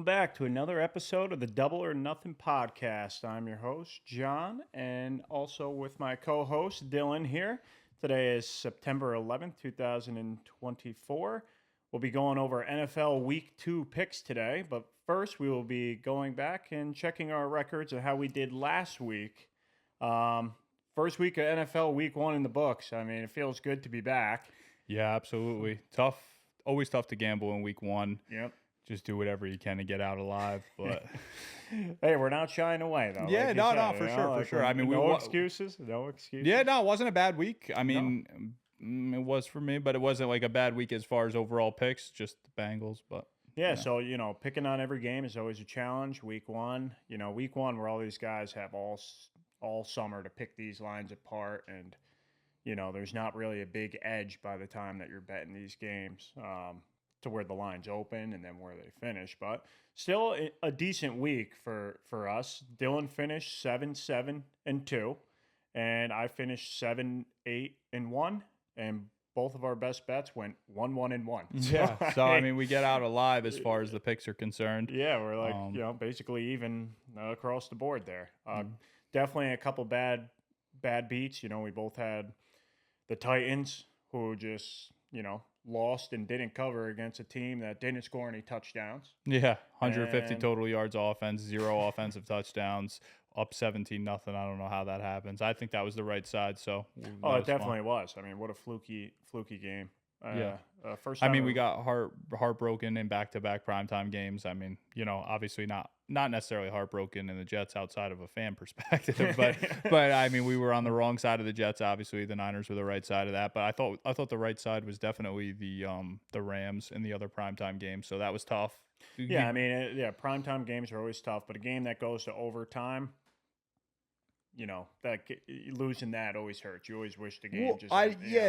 back to another episode of the Double or Nothing podcast. I'm your host, John, and also with my co host, Dylan, here. Today is September 11th, 2024. We'll be going over NFL Week 2 picks today, but first we will be going back and checking our records of how we did last week. First week of NFL Week 1 in the books. I mean, it feels good to be back. Yeah, absolutely. Tough. Always tough to gamble in week 1. Yep. Just do whatever you can to get out alive. But hey, we're not shying away though. yeah, like for sure, for sure. I mean, no excuses. No excuses. Yeah, no, it wasn't a bad week. I mean, it was for me, but it wasn't like a bad week as far as overall picks. Just the Bengals, but yeah. So picking on every game is always a challenge. Week 1, week 1 where all these guys have all summer to pick these lines apart, and there's not really a big edge by the time that you're betting these games. To where the lines open and then where they finish, but still a decent week for us. Dylan finished 7-7-2, and I finished 7-8-1, and both of our best bets went 1-1-1. Yeah, so I mean, we get out alive as far as the picks are concerned. Yeah, we're like basically even across the board there. Definitely a couple bad beats. We both had the Titans, who just lost and didn't cover against a team that didn't score any touchdowns. Yeah, 150 total yards offense, 0 offensive touchdowns, up 17-0. I don't know how that happens. I think that was the right side. So it definitely was. I mean, what a fluky game. First time we got heartbroken in back-to-back primetime games. I mean, obviously not necessarily heartbroken in the Jets outside of a fan perspective, but I mean, we were on the wrong side of the Jets. Obviously, the Niners were the right side of that, but I thought the right side was definitely the Rams in the other primetime games. So that was tough. Yeah, I mean, primetime games are always tough, but a game that goes to overtime, that losing that always hurts. You always wish the game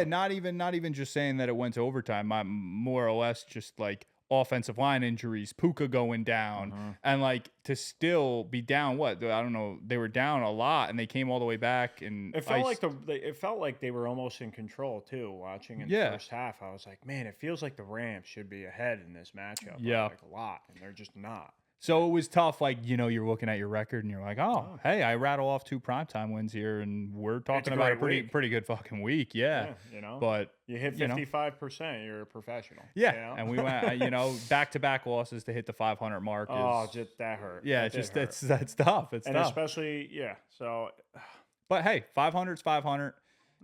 not even just saying that it went to overtime. More or less just like offensive line injuries, Puka going down, and like to still be down. I don't know. They were down a lot, and they came all the way back. And it felt like they were almost in control too. Watching in the first half, I was like, man, it feels like the Rams should be ahead in this matchup. Yeah, like a lot, and they're just not. So it was tough. Like, you're looking at your record and you're like, oh, hey, I rattle off 2 primetime wins here, and we're talking about a pretty good fucking week. Yeah. But you hit 55%, you're a professional. Yeah. And we went, back-to-back losses to hit the 500 mark. Just that hurt. Yeah, that's tough. It's tough. Especially, so. But hey, 500's 500.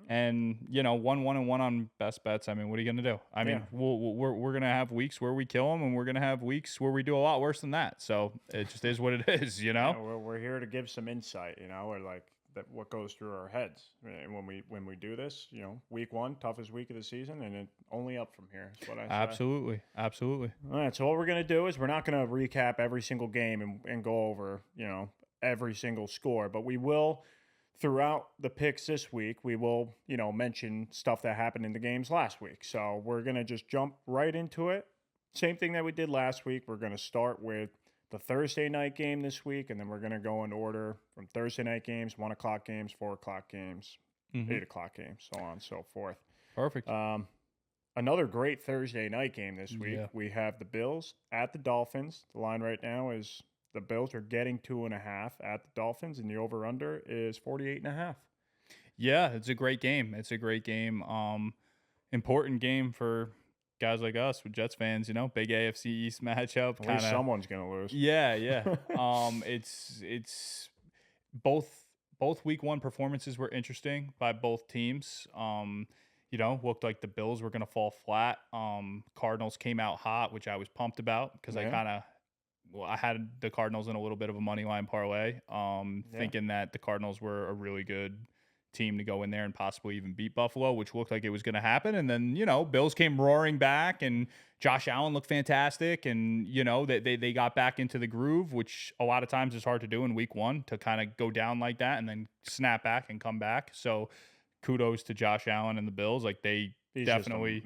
And 1-1-1 on best bets. I mean, what are you gonna do? I mean, we're gonna have weeks where we kill them, and we're gonna have weeks where we do a lot worse than that. So it just is what it is, we're here to give some insight, or like that what goes through our heads when we do this. Week 1, toughest week of the season, and it only up from here. Is what I say. Absolutely. All right, so what we're gonna do is we're not gonna recap every single game and go over every single score, but we will. Throughout the picks this week, we will, mention stuff that happened in the games last week. So we're going to just jump right into it. Same thing that we did last week. We're going to start with the Thursday night game this week, and then we're going to go in order from Thursday night games, 1 o'clock games, 4 o'clock games, 8 o'clock games, so on and so forth. Perfect. Another great Thursday night game this week. Yeah. We have the Bills at the Dolphins. The line right now is the Bills are getting 2.5 at the Dolphins, and the over-under is 48.5. Yeah, it's a great game. Important game for guys like us with Jets fans. Big AFC East matchup. At least someone's gonna lose. Yeah. It's both week 1 performances were interesting by both teams. Looked like the Bills were gonna fall flat. Cardinals came out hot, which I was pumped about because I had the Cardinals in a little bit of a money line parlay, thinking that the Cardinals were a really good team to go in there and possibly even beat Buffalo, which looked like it was going to happen. And then, Bills came roaring back, and Josh Allen looked fantastic. And, they got back into the groove, which a lot of times is hard to do in week 1 to kind of go down like that and then snap back and come back. So kudos to Josh Allen and the Bills. Like they definitely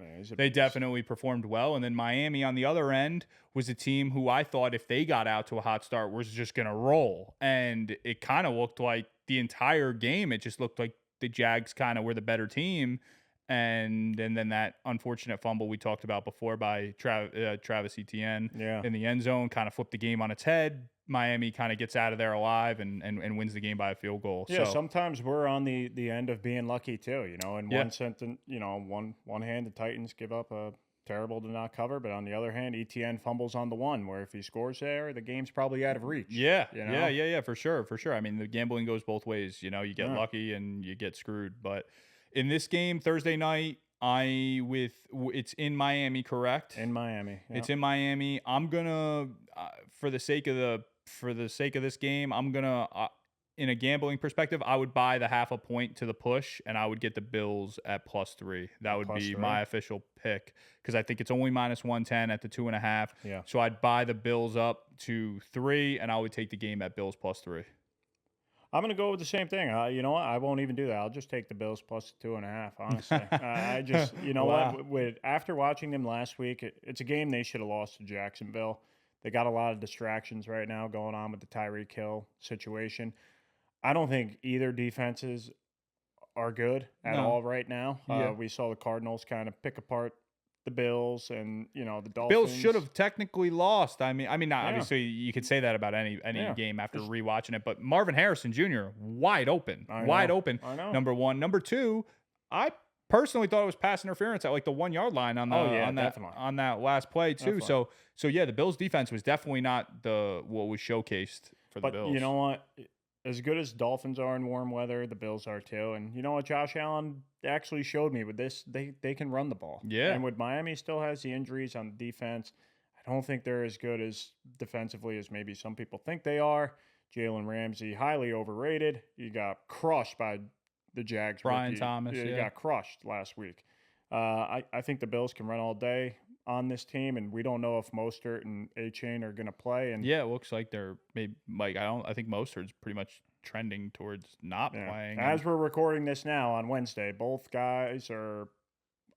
performed well. And then Miami on the other end was a team who I thought if they got out to a hot start was just going to roll. And it kind of looked like the entire game, it just looked like the Jags kind of were the better team. and then that unfortunate fumble we talked about before by Travis Etienne Yeah. in the end zone kind of flipped the game on its head. Miami kind of gets out of there alive and wins the game by a field goal. Yeah, So sometimes we're on the end of being lucky too. In yeah, one sentence, one hand, the Titans give up a terrible to not cover, but on the other hand, ETN fumbles on the one where if he scores there, the game's probably out of reach. yeah, for sure, for sure. I mean, the gambling goes both ways. You get Yeah. lucky and you get screwed. But in this game Thursday night, it's in Miami, correct? In Miami. Yeah. It's in Miami. I'm gonna, for the sake of this game, I'm gonna, in a gambling perspective, I would buy the half a point to the push, and I would get the Bills at +3. That would be +3? my official pick because I think it's only -110 at the 2.5. Yeah. So I'd buy the Bills up to 3, and I would take the game at Bills +3. I'm going to go with the same thing. You know what? I won't even do that. I'll just take the Bills +2.5, honestly. I just, Wow. what? After watching them last week, it's a game they should have lost to Jacksonville. They got a lot of distractions right now going on with the Tyreek Hill situation. I don't think either defenses are good at No. all right now. Yeah. We saw the Cardinals kind of pick apart the Bills and, the Dolphins. Bills should have technically lost. I mean, not Yeah. obviously you could say that about any Yeah. game after rewatching it, but Marvin Harrison Jr. wide open, I wide know. open. I know. Number one, number two, I personally thought it was pass interference at like the 1 yard line on the Oh, yeah, on that definitely. on that last play too. Definitely. So yeah, the Bills defense was definitely not what was showcased for the But Bills. you know what? As good as Dolphins are in warm weather, the Bills are too. And you know what? Josh Allen actually showed me with this, they can run the ball. Yeah. And with Miami still has the injuries on defense, I don't think they're as good as defensively as maybe some people think they are. Jalen Ramsey, highly overrated. He got crushed by the Jags. Brian rookie. Thomas, He yeah. got crushed last week. I think the Bills can run all day on this team, and we don't know if Mostert and A-Chain are going to play. And Yeah, it looks like they're maybe like I think Mostert's pretty much trending towards not yeah. playing. As we're recording this now on Wednesday, both guys are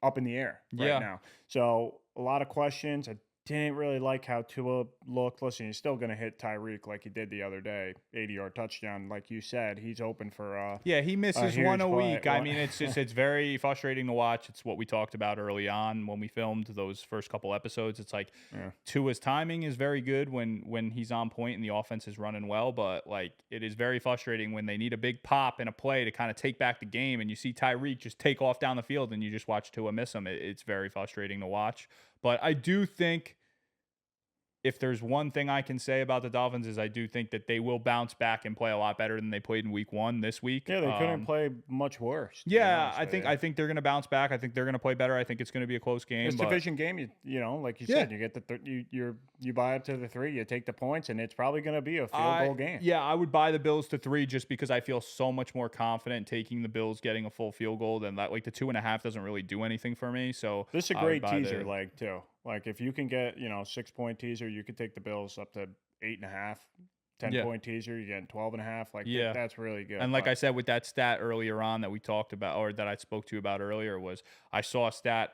up in the air right Yeah. now. So a lot of questions. I didn't really like how Tua looked. Listen, he's still going to hit Tyreek like he did the other day, 80-yard touchdown. Like you said, he's open for Yeah, he misses huge one a play. week. I mean, it's very frustrating to watch. It's what we talked about early on when we filmed those first couple episodes. It's like Yeah. Tua's timing is very good when he's on point and the offense is running well, but like it is very frustrating when they need a big pop and a play to kind of take back the game, and you see Tyreek just take off down the field and you just watch Tua miss him. It's very frustrating to watch. But I do think if there's one thing I can say about the Dolphins is I do think that they will bounce back and play a lot better than they played in week 1 this week. Yeah, they couldn't play much worse. to be Yeah, honest I with think you. I think they're going to bounce back. I think they're going to play better. I think it's going to be a close game. It's but division game. Like you Yeah. said, you get you buy up to the 3, you take the points, and it's probably going to be a field goal game. Yeah, I would buy the Bills to 3 just because I feel so much more confident taking the Bills getting a full field goal than that. Like the 2.5 doesn't really do anything for me. So This is a I would great buy teaser the- leg too. Like if you can get 6-point teaser, you could take the Bills up to 8.5. 10-point teaser, you're getting 12.5. Like Yeah. that's really good. And like But I said, with that stat earlier on that we talked about, or that I spoke to you about earlier, was I saw a stat,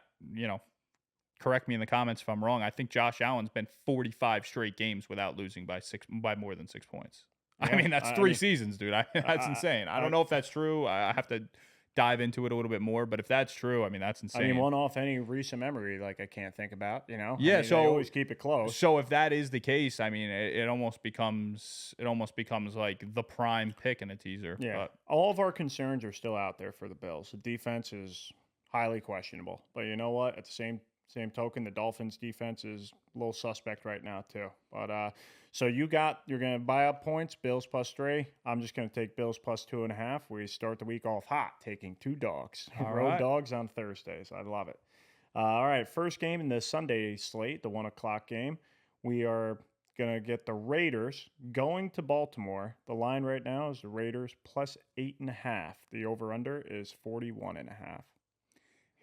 correct me in the comments if I'm wrong. I think Josh Allen's been 45 straight games without losing by more than 6 points. I Yeah, mean, that's I 3 mean, seasons, dude. That's insane. I don't know if that's true. I have to dive into it a little bit more, but if that's true, I mean, that's insane. I mean, one off any recent memory, like I can't think about. Yeah, I mean, so they always keep it close. So if that is the case, I mean, it almost becomes like the prime pick in a teaser. Yeah, But all of our concerns are still out there for the Bills. The defense is highly questionable, but you know what? At the same token, the Dolphins' defense is a little suspect right now too. But so you're gonna buy up points, Bills +3. I'm just gonna take Bills +2.5. We start the week off hot, taking 2 dogs, All road right. dogs on Thursdays. I love it. All right, first game in the Sunday slate, the 1 o'clock game. We are gonna get the Raiders going to Baltimore. The line right now is the Raiders +8.5. The over/under is 41.5.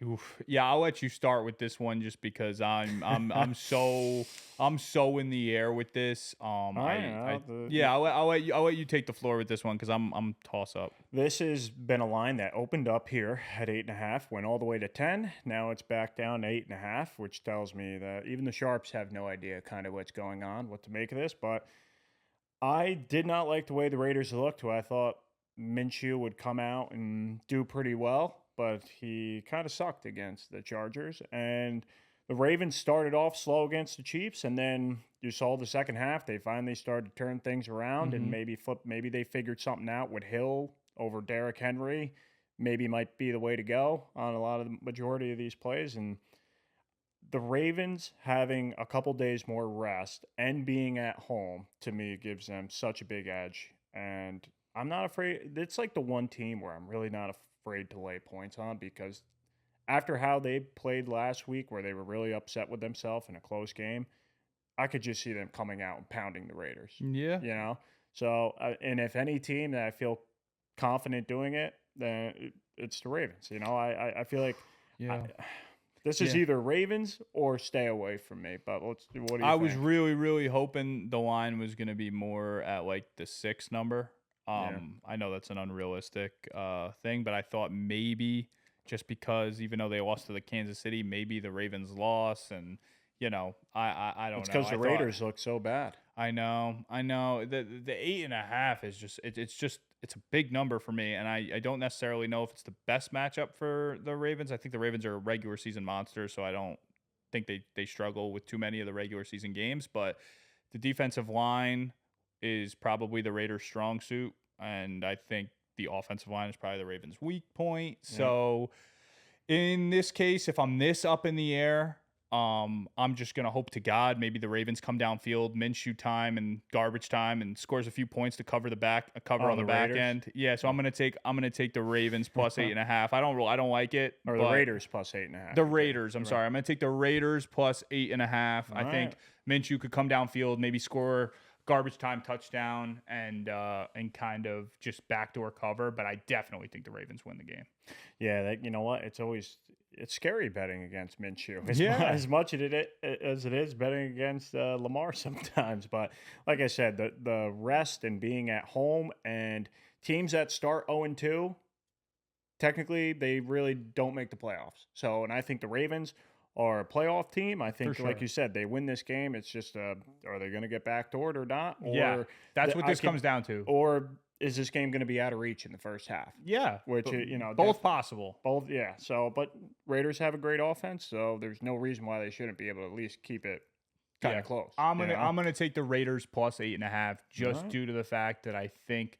oof. Yeah, I'll let you start with this one just because I'm so in the air with this. I'll let you take the floor with this one because I'm toss up. This has been a line that opened up here at 8.5, went all the way to 10. Now it's back down to 8.5, which tells me that even the sharps have no idea kind of what's going on, what to make of this. But I did not like the way the Raiders looked. Who I thought Minshew would come out and do pretty well. but he kind of sucked against the Chargers. And the Ravens started off slow against the Chiefs, and then you saw the second half. They finally started to turn things around and Mhm. maybe flip. Maybe they figured something out with Hill over Derrick Henry. Maybe might be the way to go on a lot of the majority of these plays. And the Ravens having a couple days more rest and being at home to me gives them such a big edge. And I'm not afraid. It's like the one team where I'm really not afraid to lay points on because after how they played last week, where they were really upset with themselves in a close game, I could just see them coming out and pounding the Raiders. Yeah. You know, so and if any team that I feel confident doing it, then it's the Ravens. You know, I feel like I, Yeah. this is Yeah. either Ravens or stay away from me. But what do you I was think? really, really hoping the line was going to be more at like the 6 number. Yeah, I know that's an unrealistic thing, but I thought maybe just because even though they lost to the Kansas City, maybe the Ravens lost, and I don't it's know. because I the thought Raiders look so bad. I know. The 8.5 is just it's a big number for me, and I don't necessarily know if it's the best matchup for the Ravens. I think the Ravens are a regular season monster, so I don't think they struggle with too many of the regular season games. But the defensive line is probably the Raiders' strong suit, and I think the offensive line is probably the Ravens' weak point. Yeah. So in this case, if I'm this up in the air, I'm just gonna hope to God maybe the Ravens come downfield, Minshew time and garbage time, and scores a few points to cover cover Oh, on the the back Raiders end. Yeah, so I'm gonna take the Ravens plus 8.5. I don't like it, or the but Raiders plus 8.5. the You're taking Raiders. I'm the Ra- sorry, I'm gonna take the Raiders plus 8.5. All I right. think Minshew could come downfield, maybe score garbage time touchdown, and kind of just backdoor cover. But I definitely think the Ravens win the game. Yeah, you know what? It's scary betting against Minshew Yeah. as much as it is betting against Lamar sometimes. But like I said, the rest and being at home and teams that start 0-2, technically they really don't make the playoffs. So, and I think the Ravens are a playoff team. I For think, like sure. you said, they win this game. It's just are they going to get backdoored or not? Yeah, that's what I this could, comes down to. or is this game going to be out of reach in the first half? Yeah, Which but def, both possible. both, yeah. So, but Raiders have a great offense, so there's no reason why they shouldn't be able to at least keep it kind Yeah, of close. I'm gonna take the Raiders plus 8.5 All just right. due to the fact that I think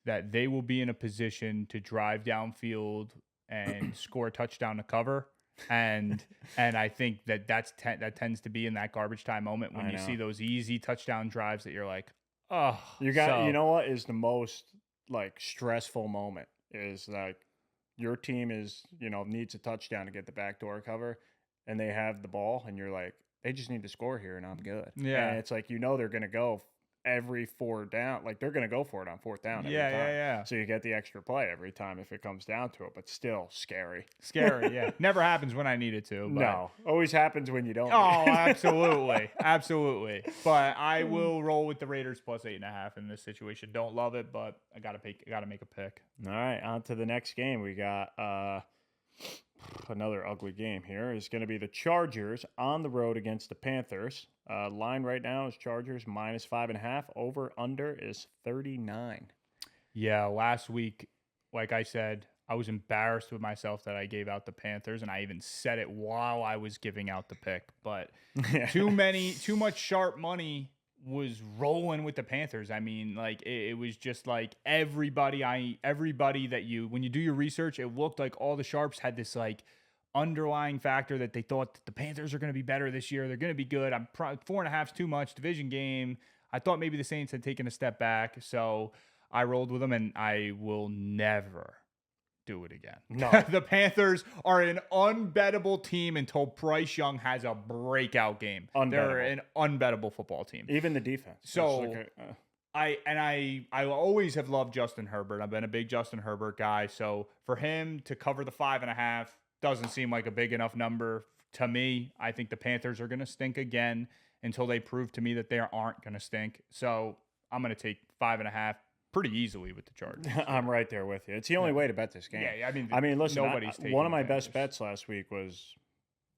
that they will be in a position to drive downfield and score a touchdown to cover. And I think that tends to be in that garbage time moment when I you see know. those easy touchdown drives that you're like, oh, You so know what is the most like stressful moment is like your team is needs a touchdown to get the backdoor cover, and they have the ball, and you're like they just need to score here, and I'm good. yeah, And it's like they're gonna go every four down, like they're gonna go for it on fourth down every time. yeah. So you get the extra play every time if it comes down to it, but still scary. Scary, yeah. Never happens when I need it to, but No, always happens when you don't. oh, Need it. absolutely, absolutely. But I will roll with the Raiders plus 8.5 in this situation. Don't love it, but I gotta make a pick. All right, on to the next game. We got another ugly game here. Is going to be the Chargers on the road against the Panthers. Line right now is Chargers minus 5.5. Over under is 39. Yeah, last week, like I said, I was embarrassed with myself that I gave out the Panthers, and I even said it while I was giving out the pick. But too much sharp money was rolling with the Panthers. I mean, like it was just like everybody that when you do your research, it looked like all the sharps had this like underlying factor that they thought that the Panthers are going to be better this year. They're going to be good. 4.5 is too much division game. I thought maybe the Saints had taken a step back, so I rolled with them, and I will never do it again. No. The Panthers are an unbettable team until Bryce Young has a breakout game. They're an unbettable football team. Even the defense. So I always have loved Justin Herbert. I've been a big Justin Herbert guy. So for him to cover the 5.5 doesn't seem like a big enough number to me. I think the Panthers are going to stink again until they prove to me that they aren't going to stink. So I'm going to take 5.5 pretty easily with the Chargers. I'm right there with you. It's the only way to bet this game. Yeah, listen, nobody's taking one of my the best Panthers. bets last week was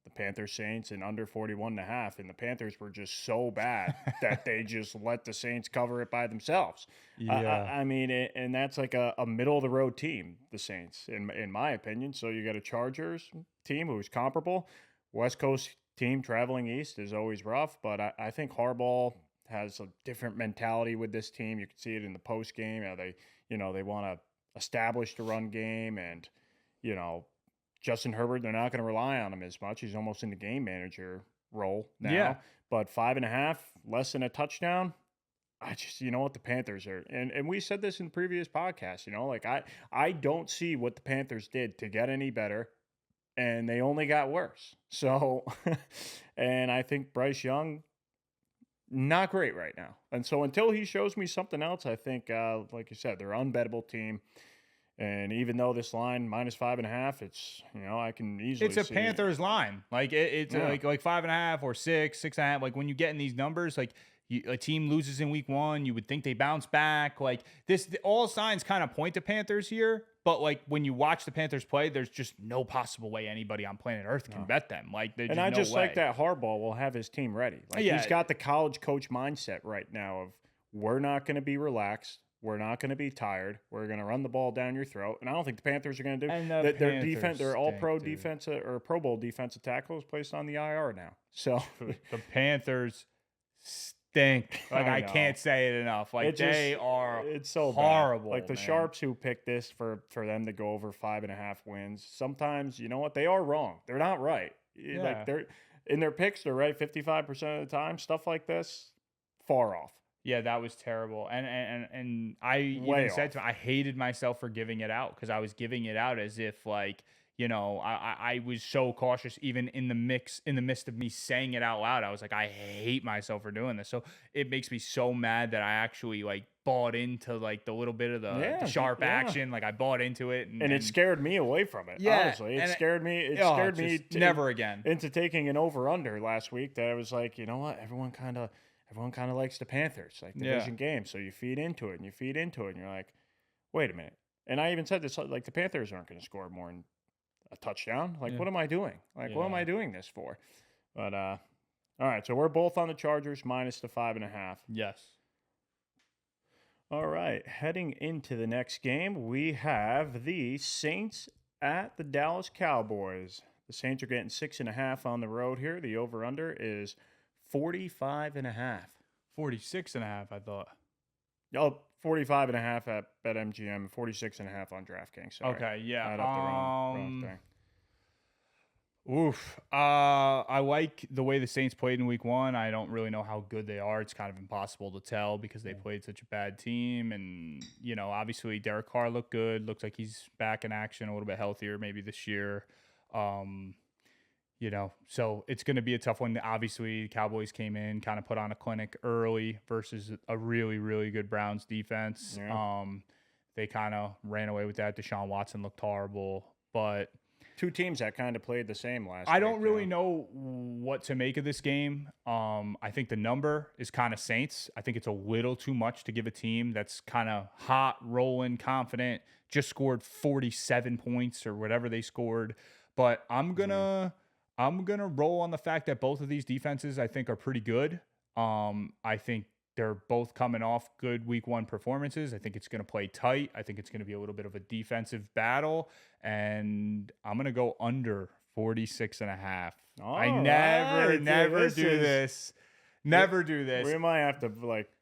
the Panthers Saints and under 41.5, and the Panthers were just so bad that they just let the Saints cover it by themselves. Yeah. I mean, and that's like a middle of the road team, the Saints, in my opinion. So you got a Chargers team who's comparable. West Coast team traveling east is always rough, but I think Harbaugh has a different mentality with this team. You can see it in the post game. They want to establish the run game, and Justin Herbert, they're not going to rely on him as much. He's almost in the game manager role now. Yeah. But 5.5, less than a touchdown. The Panthers are, and we said this in previous podcasts, I don't see what the Panthers did to get any better, and they only got worse. So, and I think Bryce Young, not great right now. And so until he shows me something else, I think, like you said, they're an unbettable team. And even though this line -5.5, it's I can easily. It's a see Panthers line. Like it's Yeah. like 5.5 or 6.5. Like when you get in these numbers, like a team loses in week 1, you would think they bounce back. Like all signs kind of point to Panthers here. But like when you watch the Panthers play, there's just no possible way anybody on planet Earth can bet them. Like there's And just I no just way. like that Harbaugh will have his team ready. Like Yeah. he's got the college coach mindset right now of we're not going to be relaxed. We're not going to be tired. We're going to run the ball down your throat. And I don't think the Panthers are going to do And their defense. Panthers Their all-pro stink, dude. defensive or Pro Bowl defensive tackle is placed on the IR now. So The Panthers stink. Like I I know. can't say it enough. Like they are it's so horrible. bad. Like the man. sharps who picked this for them to go over 5.5 wins. Sometimes you know what, they are wrong. They're not right. Yeah. Like they're in their picks. They're right 55% of the time. Stuff like this, far off. Yeah, that was terrible. And I Way even said off. to him, I hated myself for giving it out because I was giving it out as if like, I was so cautious even in the midst of me saying it out loud. I was like, I hate myself for doing this. So it makes me so mad that I actually like bought into like the little bit of the sharp action. Like I bought into it. And it scared me away from it. Yeah, Honestly, it and scared me. It oh, scared me just never again. into taking an over/under last week. That I was like, you know what? Everyone kind of likes the Panthers, like division game. So you feed into it, and you're like, wait a minute. And I even said this, like the Panthers aren't going to score more than a touchdown. Like, what am I doing? Like, what am I doing this for? But all right. So we're both on the Chargers minus the 5.5. Yes. All right, heading into the next game, we have the Saints at the Dallas Cowboys. The Saints are getting 6.5 on the road here. The over/under is 45.5. 46.5, I thought. Oh, 45.5 at BetMGM, 46.5 on DraftKings. Sorry. Okay, yeah. I had up the wrong thing. Oof. I like the way the Saints played in week 1. I don't really know how good they are. It's kind of impossible to tell because they played such a bad team. And, obviously Derek Carr looked good. Looks like he's back in action, a little bit healthier maybe this year. So it's going to be a tough one. Obviously, Cowboys came in, kind of put on a clinic early versus a really, really good Browns defense. Yeah. They kind of ran away with that. Deshaun Watson looked horrible, but Two teams that kind of played the same last I week, don't really know what to make of this game. I think the number is kind of Saints. I think it's a little too much to give a team that's kind of hot, rolling, confident, just scored 47 points or whatever they scored. But I'm gonna roll on the fact that both of these defenses I think are pretty good. I think they're both coming off good week 1 performances. I think it's going to play tight. I think it's going to be a little bit of a defensive battle. And I'm going to go under 46.5. I never do this. Never do this. We might have to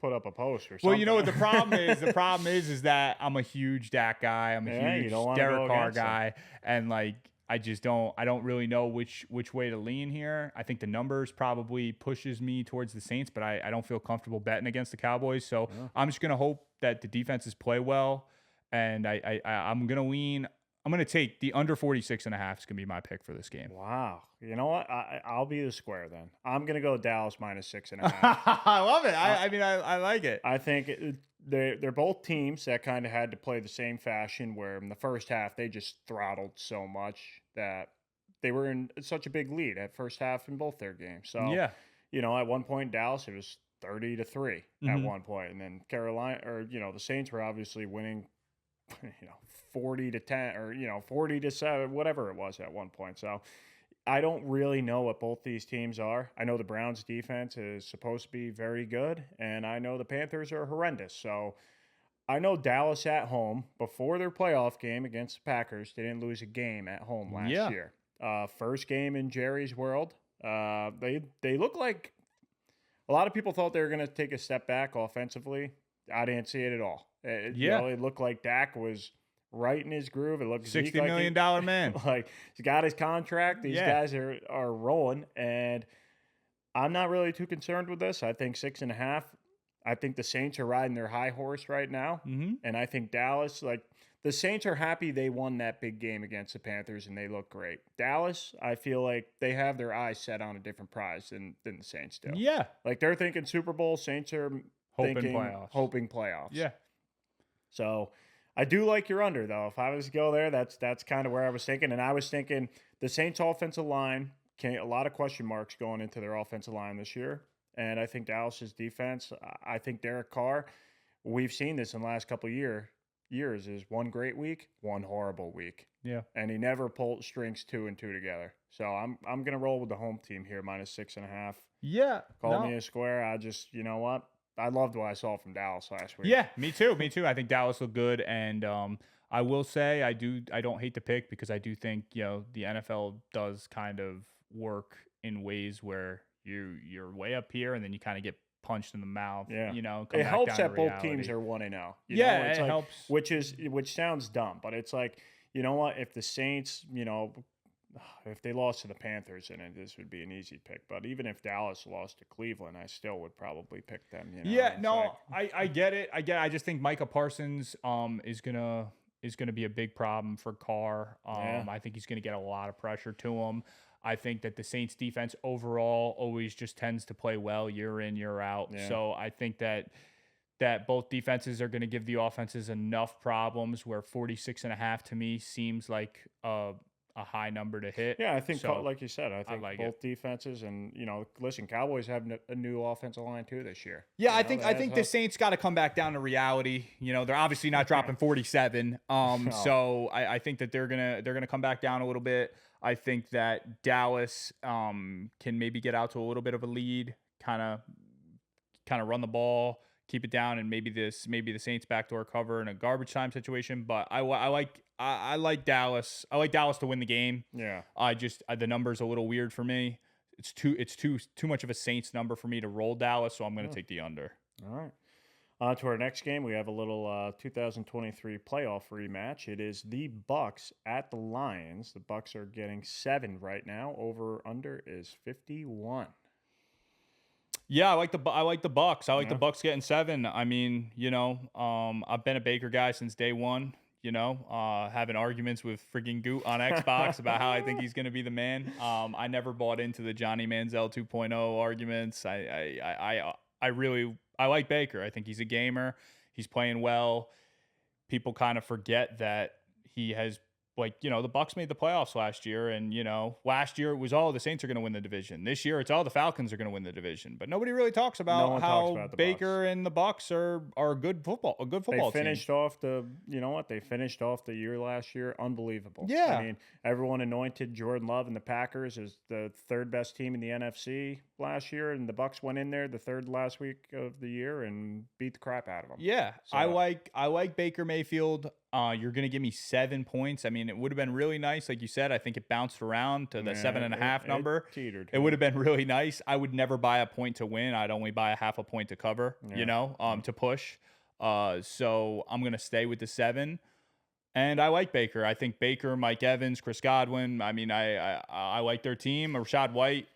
put up a post or something. Well, you know what the problem is? The problem is that I'm a huge Dak guy. I'm a huge Derek Carr guy. And I don't really know which way to lean here. I think the numbers probably pushes me towards the Saints, but I don't feel comfortable betting against the Cowboys. So I'm just going to hope that the defenses play well. And I'm going to lean. I'm going to take the under 46.5 is going to be my pick for this game. Wow. You know what? I'll be the square then. I'm going to go Dallas minus 6.5. I love it. I like it. I think they're both teams that kind of had to play the same fashion where in the first half they just throttled so much that they were in such a big lead at first half in both their games. So, at one point Dallas, it was 30-3 at one point. And then Carolina the Saints were obviously winning 40-10 or 40-7, whatever it was at one point. So I don't really know what both these teams are. I know the Browns defense is supposed to be very good, and I know the Panthers are horrendous. So I know Dallas at home before their playoff game against the Packers, they didn't lose a game at home last Yeah. year. First game in Jerry's world. They look like a lot of people thought they were going to take a step back offensively. I didn't see it at all. Yeah. It looked like Dak was right in his groove. It looked Zeke $60 like million dollar man. like he's got his contract. These Yeah. guys are rolling, and I'm not really too concerned with this. I think 6.5. I think the Saints are riding their high horse right now, Mm-hmm. and I think Dallas, like the Saints, are happy they won that big game against the Panthers, and they look great. Dallas, I feel like they have their eyes set on a different prize than the Saints do. Yeah. Like they're thinking Super Bowl. Saints are hoping playoffs. Yeah. So I do like your under though. If I was to go there, that's kind of where I was thinking, and I was thinking the Saints offensive line. A lot of question marks going into their offensive line this year. And I think Dallas's defense, I think Derek Carr, we've seen this in the last couple of years, is one great week, one horrible week. Yeah. And he never pulled strings 2 and 2 together. So I'm gonna roll with the home team here, -6.5. Yeah. Call me a square. I just, you know what? I loved what I saw from Dallas last week. Yeah, me too. Me too. I think Dallas looked good, and I will say I don't hate the pick because I do think the NFL does kind of work in ways where you're way up here and then you kind of get punched in the mouth. Yeah. Come It back helps down that to both reality. teams are 1-0. Yeah, it's it like, helps. Which sounds dumb, but it's like, you know what? If the Saints, if they lost to the Panthers, then this would be an easy pick. But even if Dallas lost to Cleveland, I still would probably pick them. Yeah, It's no, like- I get it. I just think Micah Parsons is gonna be a big problem for Carr. Yeah. I think he's gonna get a lot of pressure to him. I think that the Saints defense overall always just tends to play well year in, year out. Yeah. So I think that both defenses are going to give the offenses enough problems where 46.5 to me seems like a high number to hit. Yeah, I think, So, like you said, I think like both defenses, and listen, Cowboys have a new offensive line too this year. Yeah, I That think adds the up. Saints got to come back down to reality. They're obviously not dropping 47. So I think that they're gonna come back down a little bit. I think that Dallas can maybe get out to a little bit of a lead, kind of run the ball, keep it down, and maybe the Saints backdoor cover in a garbage time situation. But I like Dallas. I like Dallas to win the game. Yeah. The number's a little weird for me. It's too much of a Saints number for me to roll Dallas, so I'm going to take the under. All right. On to our next game. We have a little 2023 playoff rematch. It is the Bucks at the Lions. The Bucks are getting 7 right now. Over under is 51. Yeah, I like the Bucks. I like the Bucks getting 7. I mean, I've been a Baker guy since day one. Having arguments with friggin' Goot on Xbox about how I think he's going to be the man. I never bought into the Johnny Manziel 2.0 arguments. I like Baker. I think he's a gamer. He's playing well. People kind of forget that he has, the Bucks made the playoffs last year, and last year it was the Saints are going to win the division. This year it's the Falcons are going to win the division. But nobody really talks about how the Baker and the Bucks are a good football They finished off They finished off the year last year. Unbelievable. Yeah. I mean, everyone anointed Jordan Love and the Packers as the third best team in the NFC last year, and the Bucks went in there the third last week of the year and beat the crap out of them. Yeah, So- I like Baker Mayfield. You're going to give me 7 points. I mean, it would have been really nice. Like you said, I think it bounced around to the 7.5 number. Teetered. It would have been really nice. I would never buy a point to win. I'd only buy a half a point to cover, to push. So I'm going to stay with the 7. And I like Baker. I think Baker, Mike Evans, Chris Godwin. I mean, I like their team. Rashad White.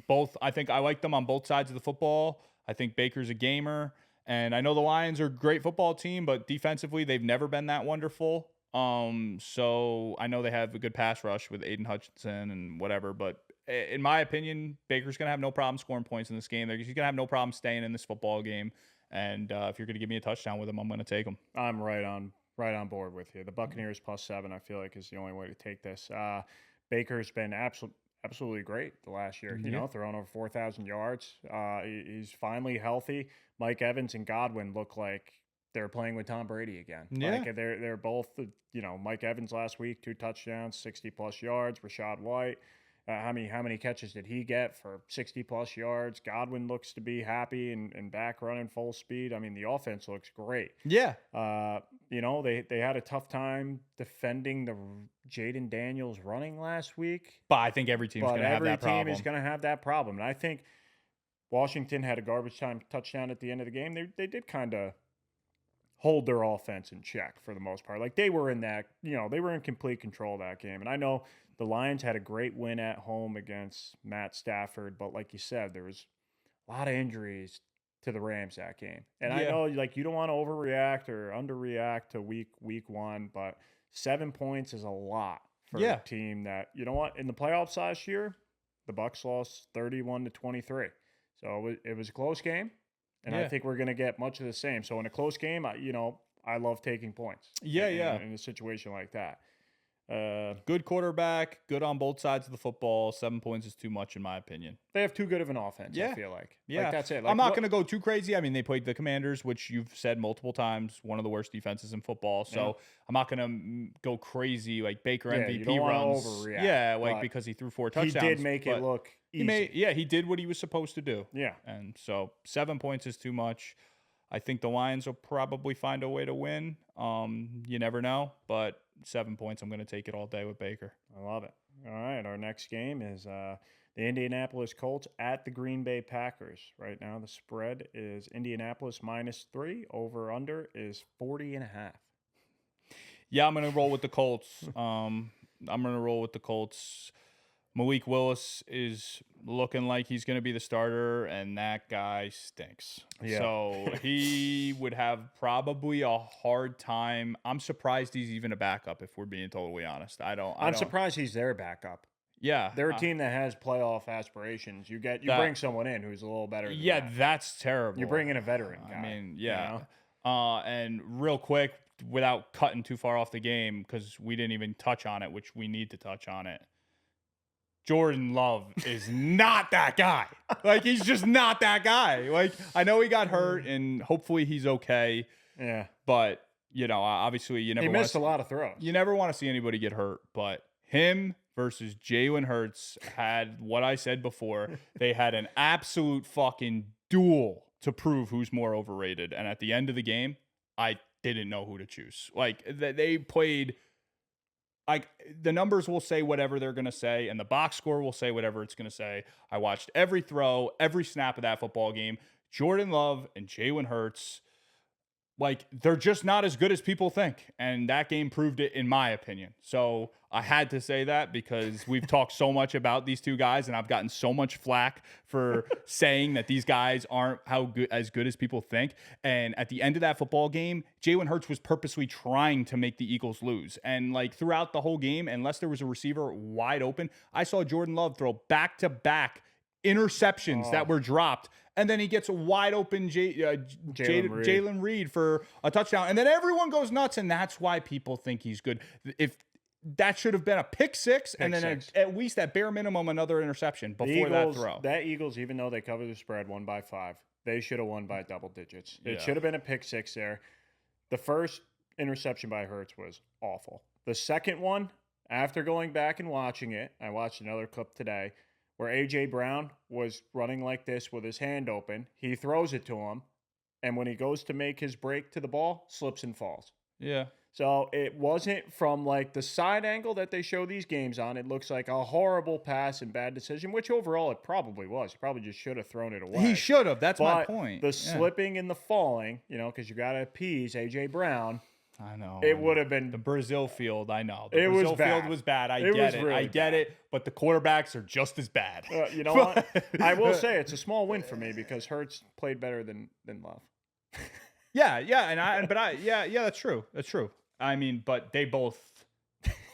Both. I think I like them on both sides of the football. I think Baker's a gamer. And I know the Lions are a great football team, but defensively, they've never been that wonderful. So I know they have a good pass rush with Aiden Hutchinson and whatever. But in my opinion, Baker's going to have no problem scoring points in this game. He's going to have no problem staying in this football game. And if you're going to give me a touchdown with him, I'm going to take him. I'm right on board with you. The Buccaneers +7, I feel like, is the only way to take this. Baker's been absolutely great the last year. Throwing over 4,000 yards. He's finally healthy. Mike Evans and Godwin look like they're playing with Tom Brady again. Yeah. Like they're both, Mike Evans last week, 2 touchdowns, 60+ yards. Rashad White How many catches did he get for 60+ yards? Godwin looks to be happy and back running full speed. I mean, the offense looks great. Yeah. They had a tough time defending the Jaden Daniels running last week. But I think every team's going to have that problem. Every team is going to have that problem. And I think Washington had a garbage time touchdown at the end of the game. They did kind of hold their offense in check for the most part. Like they were in that, they were in complete control of that game. And I know the Lions had a great win at home against Matt Stafford, but like you said, there was a lot of injuries to the Rams that game. And I know like you don't want to overreact or underreact to week one, but 7 points is a lot for a team that, you know what, in the playoffs last year, the Bucs lost 31-23. So it was a close game, and I think we're going to get much of the same. So in a close game, I love taking points. In a situation like that. Good quarterback, good on both sides of the football. 7 points is too much in my opinion. They have too good of an offense, I feel like. Yeah. Like, that's it. Like, I'm not going to go too crazy. I mean, they played the Commanders, which you've said multiple times, one of the worst defenses in football. So I'm not going to go crazy like Baker MVP you don't runs. Overreact, like because he threw 4 touchdowns. He did make it look easy. He did what he was supposed to do. Yeah. And so 7 points is too much. I think the Lions will probably find a way to win. You never know, but 7 points, I'm going to take it all day with Baker. I love it. All right, our next game is the Indianapolis Colts at the Green Bay Packers. Right now, the spread is Indianapolis -3. Over/under is 40.5. Yeah, I'm going to roll with the Colts. Malik Willis is looking like he's going to be the starter, and that guy stinks. Yeah. So he would have probably a hard time. I'm surprised he's even a backup, if we're being totally honest. I'm surprised he's their backup. Yeah. They're a team that has playoff aspirations. You bring someone in who's a little better than that. That's terrible. You bring in a veteran guy. I mean, and real quick, without cutting too far off the game, because we didn't even touch on it, which we need to touch on it. Jordan Love is not that guy. Like, he's just not that guy. Like, I know he got hurt, and hopefully he's okay. Yeah. But, obviously you never missed a lot of throws. You never want to see anybody get hurt. But him versus Jalen Hurts had what I said before. They had an absolute fucking duel to prove who's more overrated. And at the end of the game, I didn't know who to choose. Like, they played... Like, the numbers will say whatever they're going to say, and the box score will say whatever it's going to say. I watched every throw, every snap of that football game. Jordan Love and Jalen Hurts, like, they're just not as good as people think. And that game proved it, in my opinion. So I had to say that because we've talked so much about these two guys, and I've gotten so much flack for saying that these guys aren't as good as people think. And at the end of that football game, Jalen Hurts was purposely trying to make the Eagles lose. And like throughout the whole game, unless there was a receiver wide open, I saw Jordan Love throw back-to-back interceptions that were dropped. And then he gets a wide open Jalen Reed for a touchdown. And then everyone goes nuts, and that's why people think he's good. If that should have been a pick six, and then at least at bare minimum another interception before that throw. That Eagles, even though they covered the spread, won by 5. They should have won by double digits. It should have been a pick six there. The first interception by Hurts was awful. The second one, after going back and watching it, I watched another clip today, where A.J. Brown was running like this with his hand open. He throws it to him, and when he goes to make his break to the ball, slips and falls. Yeah. So it wasn't from like the side angle that they show these games on. It looks like a horrible pass and bad decision, which overall it probably was. He probably just should have thrown it away. He should have. That's my point. The slipping and the falling, because you got to appease A.J. Brown. I know. It would have been the Brazil field. I know. The Brazil field was bad. I get it. But the quarterbacks are just as bad. You know what? I will say it's a small win for me because Hurts played better than Love. Yeah, that's true. That's true. I mean, but they both.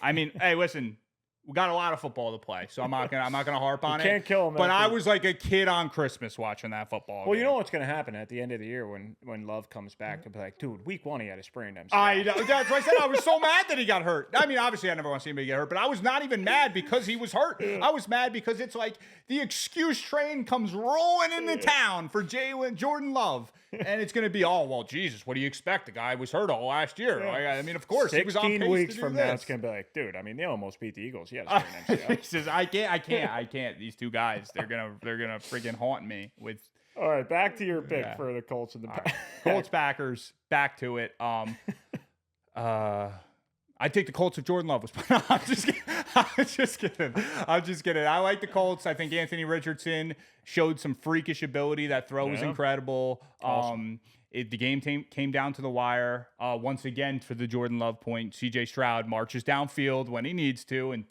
I mean, hey, listen. We got a lot of football to play, so I'm not gonna harp on it. Can't kill them. But I was like a kid on Christmas watching that football. Well, you know what's gonna happen at the end of the year when Love comes back? They'll be like, dude, week 1 he had a sprained MCL. I know. That's why I said I was so mad that he got hurt. I mean, obviously I never want to see anybody get hurt, but I was not even mad because he was hurt. I was mad because it's like the excuse train comes rolling into town for Jordan Love. And it's going to be, oh, well, Jesus, what do you expect? The guy was hurt all last year. Yeah. I mean, of course, he was on 16 pace weeks to do from this. now, it's going to be like, dude, I mean, they almost beat the Eagles. Yes, for an MCL. He says, I can't. These two guys, they're gonna freaking haunt me with. All right, back to your pick for the Colts and the Right. Colts Packers. Back to it. I take the Colts if Jordan Love was. I'm just kidding. I'm just kidding. I like the Colts. I think Anthony Richardson showed some freakish ability. That throw was incredible. Awesome. The game came down to the wire. Once again, for the Jordan Love point, C.J. Stroud marches downfield when he needs to and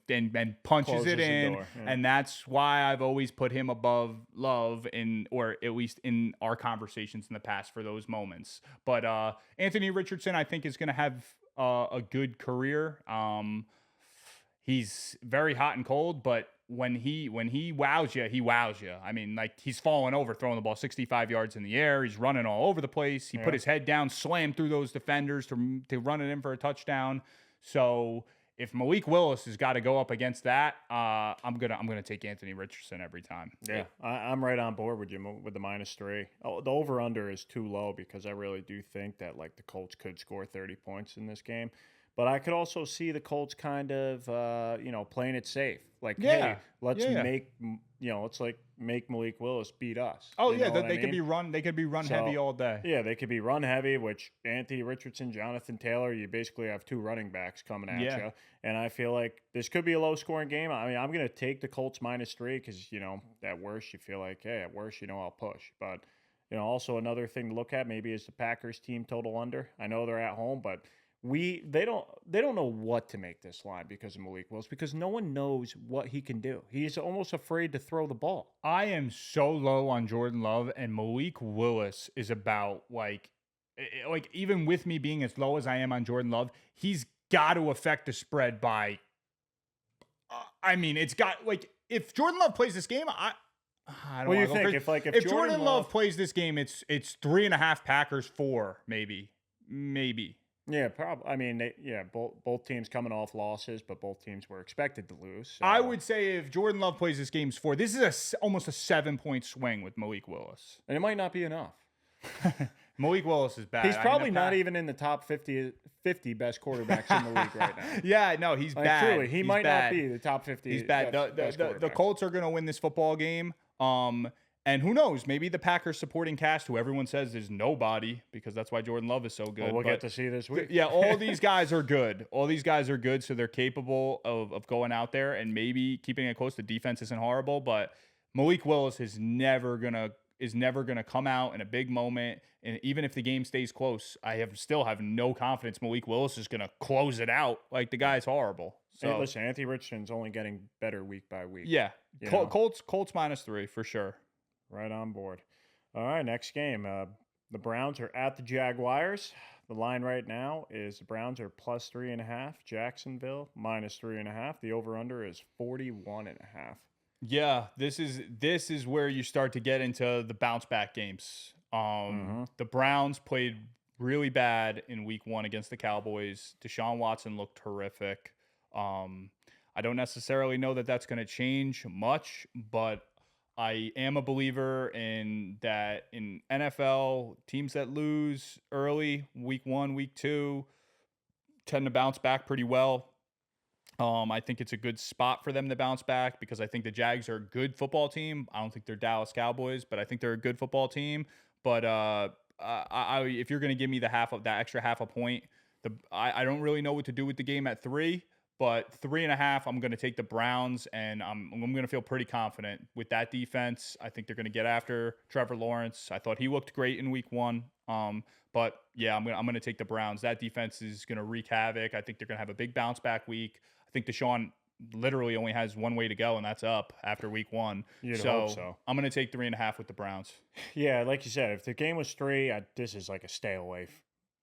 punches Closes it in. Yeah. And that's why I've always put him above Love or at least in our conversations in the past for those moments. But Anthony Richardson, I think, is going to have a good career. He's very hot and cold, but when he wows you, he wows you. I mean, like, he's falling over, throwing the ball 65 yards in the air. He's running all over the place. He put his head down, slammed through those defenders to run it in for a touchdown. So if Malik Willis has got to go up against that, I'm gonna take Anthony Richardson every time. Yeah, I'm right on board with you with the -3. Oh, the over/under is too low because I really do think that, like, the Colts could score 30 points in this game. But I could also see the Colts kind of, playing it safe. Like, hey, let's make Malik Willis beat us. Oh, you know they could be run. They could be run heavy all day. Yeah, they could be run heavy. Which Anthony Richardson, Jonathan Taylor, you basically have two running backs coming at you. And I feel like this could be a low-scoring game. I mean, I'm going to take the Colts -3 because at worst you feel like, hey, at worst I'll push. But also another thing to look at maybe is the Packers team total under. I know they're at home, but they don't know what to make this line because of Malik Willis, because no one knows what he can do. He's almost afraid to throw the ball. I am so low on Jordan Love, and Malik Willis is about like even with me being as low as I am on Jordan Love, he's got to affect the spread by. I mean, it's got, like, if Jordan Love plays this game, I don't. What do you think? If Jordan Love plays this game, it's 3.5 Packers 4 maybe. Yeah, probably. I mean, both teams coming off losses, but both teams were expected to lose. So. I would say if Jordan Love plays this game 4, this is almost a 7-point swing with Malik Willis. And it might not be enough. Malik Willis is bad. He's probably not even in the top 50 best quarterbacks in the league right now. Yeah, no, he's bad. Truly, he might not be the top 50. He's bad. The Colts are going to win this football game. And who knows? Maybe the Packers supporting cast, who everyone says is nobody, because that's why Jordan Love is so good. Well, we'll get to see this week. Yeah, all these guys are good. So they're capable of going out there and maybe keeping it close. The defense isn't horrible, but Malik Willis is never gonna come out in a big moment. And even if the game stays close, still have no confidence Malik Willis is gonna close it out. Like, the guy's horrible. So hey, listen, Anthony Richardson's only getting better week by week. Yeah, Colts -3 for sure. Right on board. All right, next game. The Browns are at the Jaguars. The line right now is the Browns are +3.5. Jacksonville -3.5. The over/under is 41.5. Yeah, this is where you start to get into the bounce back games. The Browns played really bad in week 1 against the Cowboys. Deshaun Watson looked horrific. I don't necessarily know that that's going to change much, but I am a believer in that in NFL, teams that lose early, week 1, week 2, tend to bounce back pretty well. I think it's a good spot for them to bounce back because I think the Jags are a good football team. I don't think they're Dallas Cowboys, but I think they're a good football team. But if you're going to give me that extra half a point, I don't really know what to do with the game at 3. But 3.5, I'm going to take the Browns, and I'm going to feel pretty confident with that defense. I think they're going to get after Trevor Lawrence. I thought he looked great in week 1. But yeah, I'm going to take the Browns. That defense is going to wreak havoc. I think they're going to have a big bounce back week. I think Deshaun literally only has one way to go, and that's up after week 1. You'd hope so. I'm going to take 3.5 with the Browns. Yeah, like you said, if the game was 3, this is like a stay away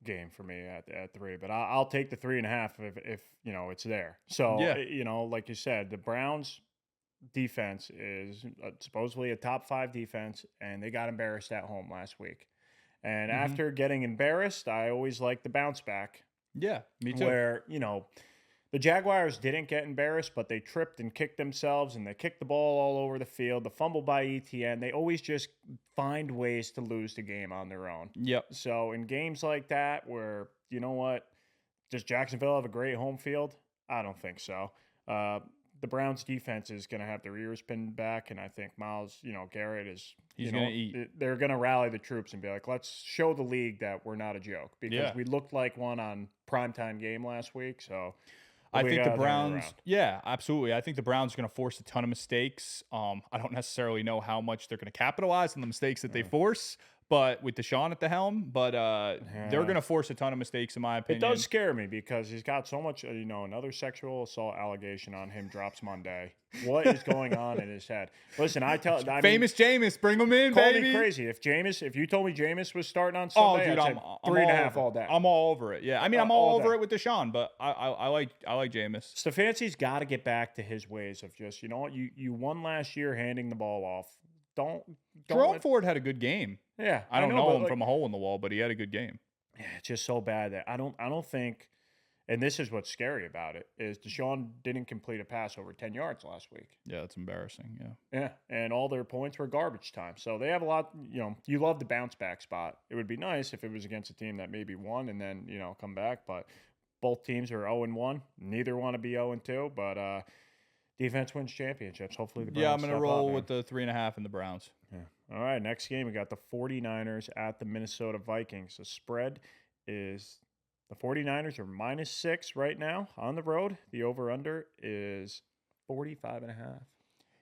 game for me at 3, but I'll take the 3.5 if it's there. So like you said, the Browns defense is supposedly a top 5 defense, and they got embarrassed at home last week. And after getting embarrassed, I always like the bounce back. Yeah, me too. Where The Jaguars didn't get embarrassed, but they tripped and kicked themselves, and they kicked the ball all over the field. The fumble by ETN. They always just find ways to lose the game on their own. Yep. So in games like that, where you know what, does Jacksonville have a great home field? I don't think so. The Browns defense is going to have their ears pinned back, and I think Miles, Garrett is. He's going to eat. They're going to rally the troops and be like, let's show the league that we're not a joke, because we looked like one on primetime game last week. So I think the Browns, yeah, absolutely. I think the Browns are going to force a ton of mistakes. I don't necessarily know how much they're going to capitalize on the mistakes that they force, but with Deshaun at the helm, they're going to force a ton of mistakes, in my opinion. It does scare me because he's got so much, another sexual assault allegation on him drops Monday. What is going on in his head? Listen, Famous Jameis, bring him in, call baby. Me crazy. If you told me Jameis was starting on Sunday, I'd say 3.5 all day. I'm all over it. Yeah, I mean, I'm all over it with Deshaun, but I like Jameis. Stefanski's got to get back to his ways of just, you won last year handing the ball off. Jerome Ford had a good game. Yeah, I don't know him from a hole in the wall, but he had a good game. Yeah, it's just so bad that I don't think. And this is what's scary about it, is Deshaun didn't complete a pass over 10 yards last week. Yeah, that's embarrassing, yeah. Yeah, and all their points were garbage time. So they have a lot, you love the bounce back spot. It would be nice if it was against a team that maybe won and then, come back. But both teams are 0-1. Neither want to be 0-2, but defense wins championships. Hopefully the Browns. Yeah, I'm going to roll with the 3.5 and the Browns. Yeah. All right, next game, we got the 49ers at the Minnesota Vikings. The spread is... The 49ers are -6 right now on the road. The over-under is 45.5.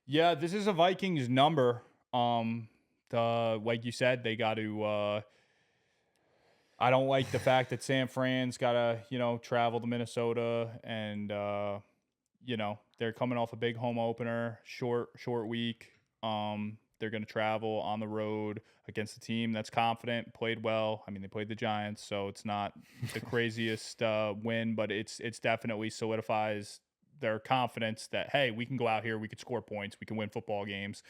Yeah, this is a Vikings number. Like you said, they got to. I don't like the fact that San Fran's got to travel to Minnesota, and they're coming off a big home opener, short week. They're going to travel on the road against a team that's confident, played well. I mean, they played the Giants, so it's not the craziest win, but it's definitely solidifies their confidence that, hey, we can go out here, we could score points, we can win football games.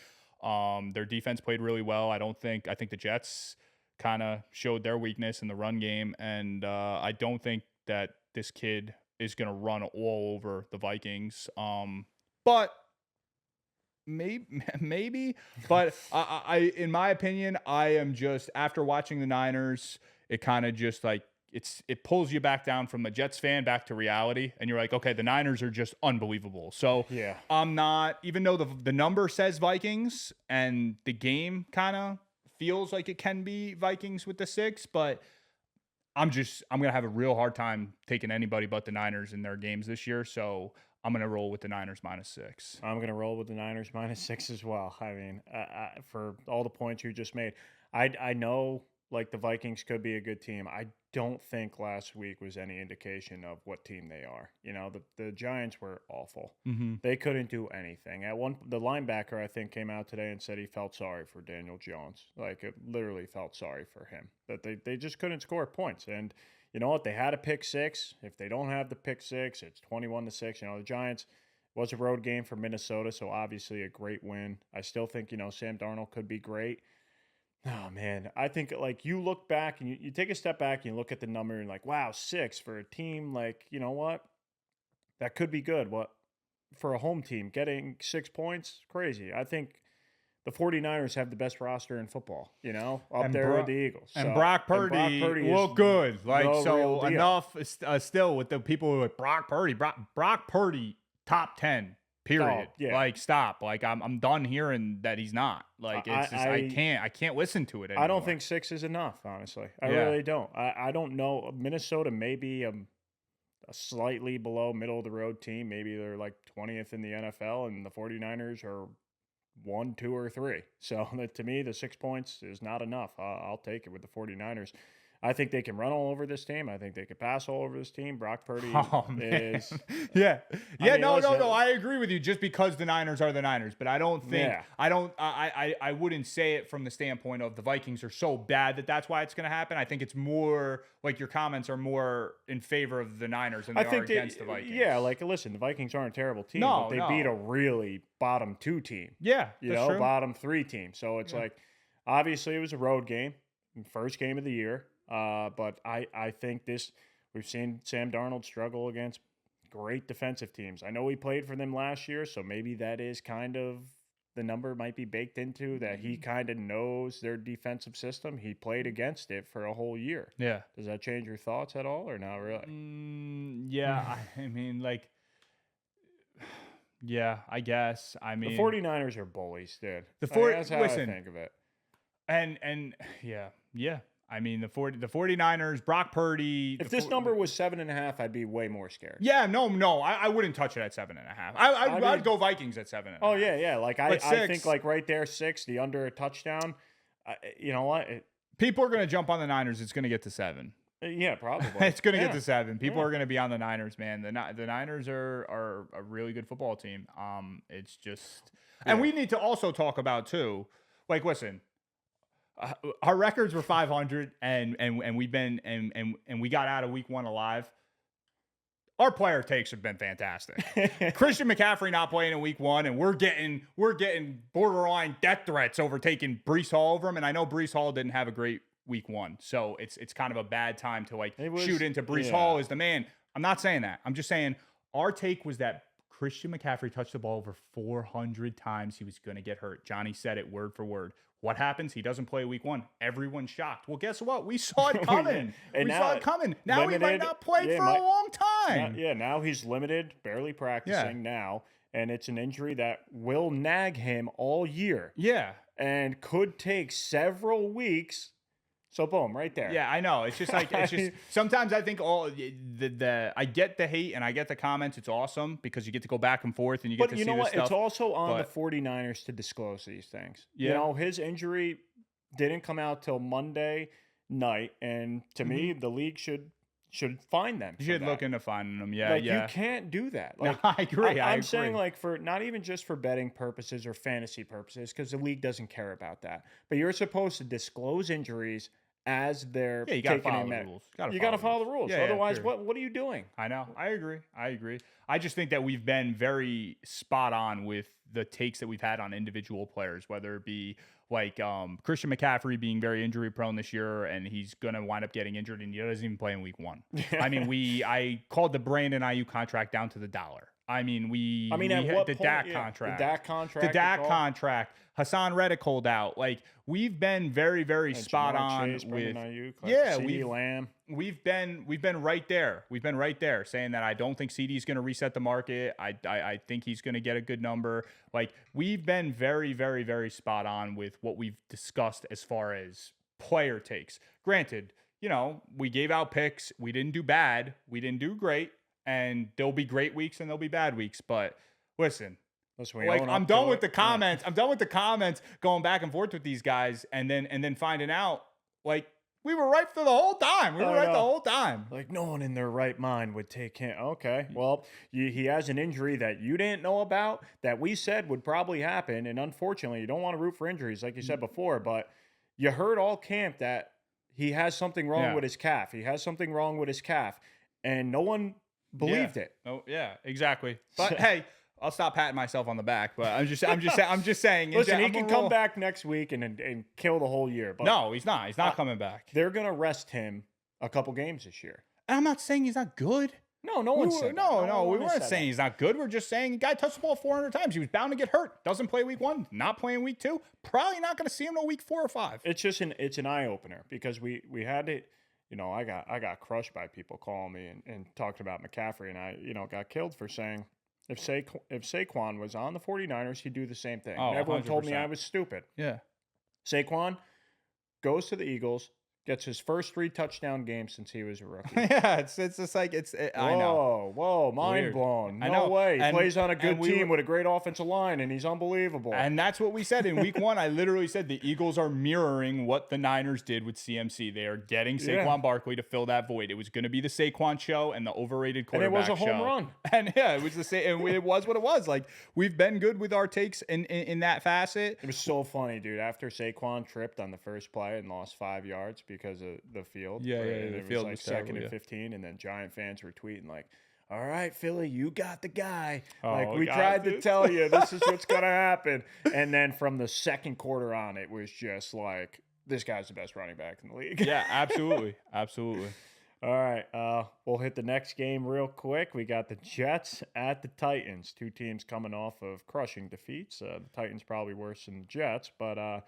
Their defense played really well. I think the Jets kind of showed their weakness in the run game, and I don't think that this kid is going to run all over the Vikings. But maybe, but I in my opinion, I am just, after watching the Niners, it kind of just like it pulls you back down from a Jets fan back to reality, and you're like, okay, the Niners are just unbelievable. So yeah, I'm not, even though the number says Vikings and the game kind of feels like it can be Vikings with the 6, but I'm gonna have a real hard time taking anybody but the Niners in their games this year. So I'm going to roll with the Niners -6. I'm going to roll with the Niners -6 as well. I mean, for all the points you just made, I know like the Vikings could be a good team. I don't think last week was any indication of what team they are. The Giants were awful. Mm-hmm. They couldn't do anything. The linebacker, I think, came out today and said he felt sorry for Daniel Jones. Like, it literally felt sorry for him. That they just couldn't score points. And you know what? They had a pick 6. If they don't have the pick 6, it's 21-6. The Giants was a road game for Minnesota, so obviously a great win. I still think, Sam Darnold could be great. Oh, man. I think, like, you look back and you take a step back and you look at the number and like, wow, 6 for a team, like, you know what? That could be good. What, for a home team, getting 6 points, crazy. I think the 49ers have the best roster in football, up there with the Eagles. And Brock Purdy look good. Like, so enough still with the people who are like, Brock Purdy, top 10, period. Oh, yeah. Like, stop. Like, I'm done hearing that he's not. Like, it's I can't listen to it anymore. I don't think 6 is enough, honestly. I really don't. I don't know. Minnesota may be a slightly below middle of the road team. Maybe they're like 20th in the NFL, and the 49ers are 1, 2, or 3. So to me, the 6 points is not enough. I'll take it with the 49ers. I think they can run all over this team. I think they could pass all over this team. Brock Purdy is... Yeah. No. I agree with you just because the Niners are the Niners. But I don't think... Yeah. I wouldn't say it from the standpoint of the Vikings are so bad that that's why it's going to happen. I think it's more... Like, your comments are more in favor of the Niners than they are against the Vikings. Yeah, like, listen, the Vikings aren't a terrible team. But they beat a really bottom 2 team. Yeah, true. Bottom 3 team. So it's like... Obviously, it was a road game. First game of the year. But I think we've seen Sam Darnold struggle against great defensive teams. I know he played for them last year, so maybe that is kind of the number might be baked into that he kind of knows their defensive system. He played against it for a whole year. Yeah. Does that change your thoughts at all or not really? Yeah. I mean, like, yeah, I guess. I mean, The 49ers are bullies, dude. That's how listen, I think of it. and yeah. I mean, the 49ers, Brock Purdy. If this number was 7.5, I'd be way more scared. Yeah, no, I wouldn't touch it at 7.5. I'd go Vikings at 7.5. Oh yeah. Like I think like right there 6, the under a touchdown. You know what? People are gonna jump on the Niners. It's gonna get to 7. Yeah, probably. It's gonna get to 7. People are gonna be on the Niners, man. The Niners are a really good football team. It's just, and we need to also talk about too. Like, listen. Our records were 500, and we've been and we got out of week 1 alive. Our player takes have been fantastic. Christian McCaffrey not playing in week 1, and we're getting borderline death threats over taking Breece Hall over him. And I know Breece Hall didn't have a great week 1, so it's kind of a bad time to shoot into Breece Hall as the man. I'm not saying that. I'm just saying our take was that Christian McCaffrey touched the ball over 400 times. He was going to get hurt. Johnny said it word for word. What happens? He doesn't play week 1. Everyone's shocked. Well, guess what? We saw it coming. Saw it coming. Now he might not play for a long time. Now he's limited, barely practicing now, and it's an injury that will nag him all year. Yeah. And could take several weeks. So boom, right there. Yeah, I know. It's just like sometimes I think I get the hate and I get the comments. It's awesome because you get to go back and forth and you get to see this stuff. But you know what? It's also on the 49ers to disclose these things. Yeah. You know, his injury didn't come out till Monday night, and to me, the league should find them. You should look into finding them. Yeah, like, you can't do that. Like, no, I agree. I'm saying, like, for not even just for betting purposes or fantasy purposes, because the league doesn't care about that. But you're supposed to disclose injuries as they're you gotta follow the rules. You got to follow the rules. Yeah, otherwise, what are you doing? I know. I agree. I just think that we've been very spot on with the takes that we've had on individual players, whether it be like Christian McCaffrey being very injury prone this year, and he's gonna wind up getting injured, and he doesn't even play in week 1. I mean, I called the Brandon Ayuk contract down to the dollar. I mean, at what point? Dak contract. The Dak contract. Hassan Reddick hold out. Like, we've been very, very spot on with Ayuk, Lamb. We've been right there. We've been right there saying that I don't think CD's going to reset the market. I think he's going to get a good number. Like, we've been very, very, very spot on with what we've discussed as far as player takes. Granted, you know, we gave out picks. We didn't do bad. We didn't do great. And there'll be great weeks and there'll be bad weeks. But listen, like, I'm done with the comments. I'm done with the comments going back and forth with these guys and then finding out, like, we were right for the whole time. We were right the whole time. Like, no one in their right mind would take him. Okay, well, he has an injury that you didn't know about that we said would probably happen. And unfortunately, you don't want to root for injuries, like you said before. But you heard all camp that he has something wrong with his calf. He has something wrong with his calf. And no one believed it. Oh, yeah, exactly. But hey, I'll stop patting myself on the back. But I'm just saying. Listen, he can come back next week and kill the whole year. But no, he's not. He's not coming back. They're gonna rest him a couple games this year. And I'm not saying he's not good. No one said that. No, we weren't saying he's not good. We're just saying the guy touched the ball 400 times. He was bound to get hurt. Doesn't play week 1. Not playing week 2. Probably not going to see him till week 4 or 5. It's just an eye opener because we had it. You know, I got crushed by people calling me and talking about McCaffrey, and I, got killed for saying if Saquon was on the 49ers, he'd do the same thing. Oh, and everyone 100%. told me I was stupid. Yeah. Saquon goes to the Eagles, gets his first 3 touchdown games since he was a rookie. Yeah, it's just like I know. Whoa, mind Weird. blown. I No know. way. He And- plays on a good and we team were- with a great offensive line, and he's unbelievable. And that's what we said in week 1. I literally said the Eagles are mirroring what the Niners did with CMC. They are getting Saquon Barkley to fill that void. It was going to be the Saquon show and the overrated and it quarterback was a home show. run. And yeah, it was the same. And it was what it was. Like, we've been good with our takes in that facet. It was so funny, dude. After Saquon tripped on the first play and lost 5 yards because of the field. Yeah, right? yeah, And the it field was like was second terrible, and yeah. 15, and then Giant fans were tweeting like, "All right, Philly, you got the guy. Oh, Like, we got tried to this." tell you this is what's gonna happen." And then from the second quarter on, it was just like, this guy's the best running back in the league. Yeah, absolutely. Absolutely. All right, we'll hit the next game real quick. We got the Jets at the Titans. Two teams coming off of crushing defeats. The Titans probably worse than the Jets, but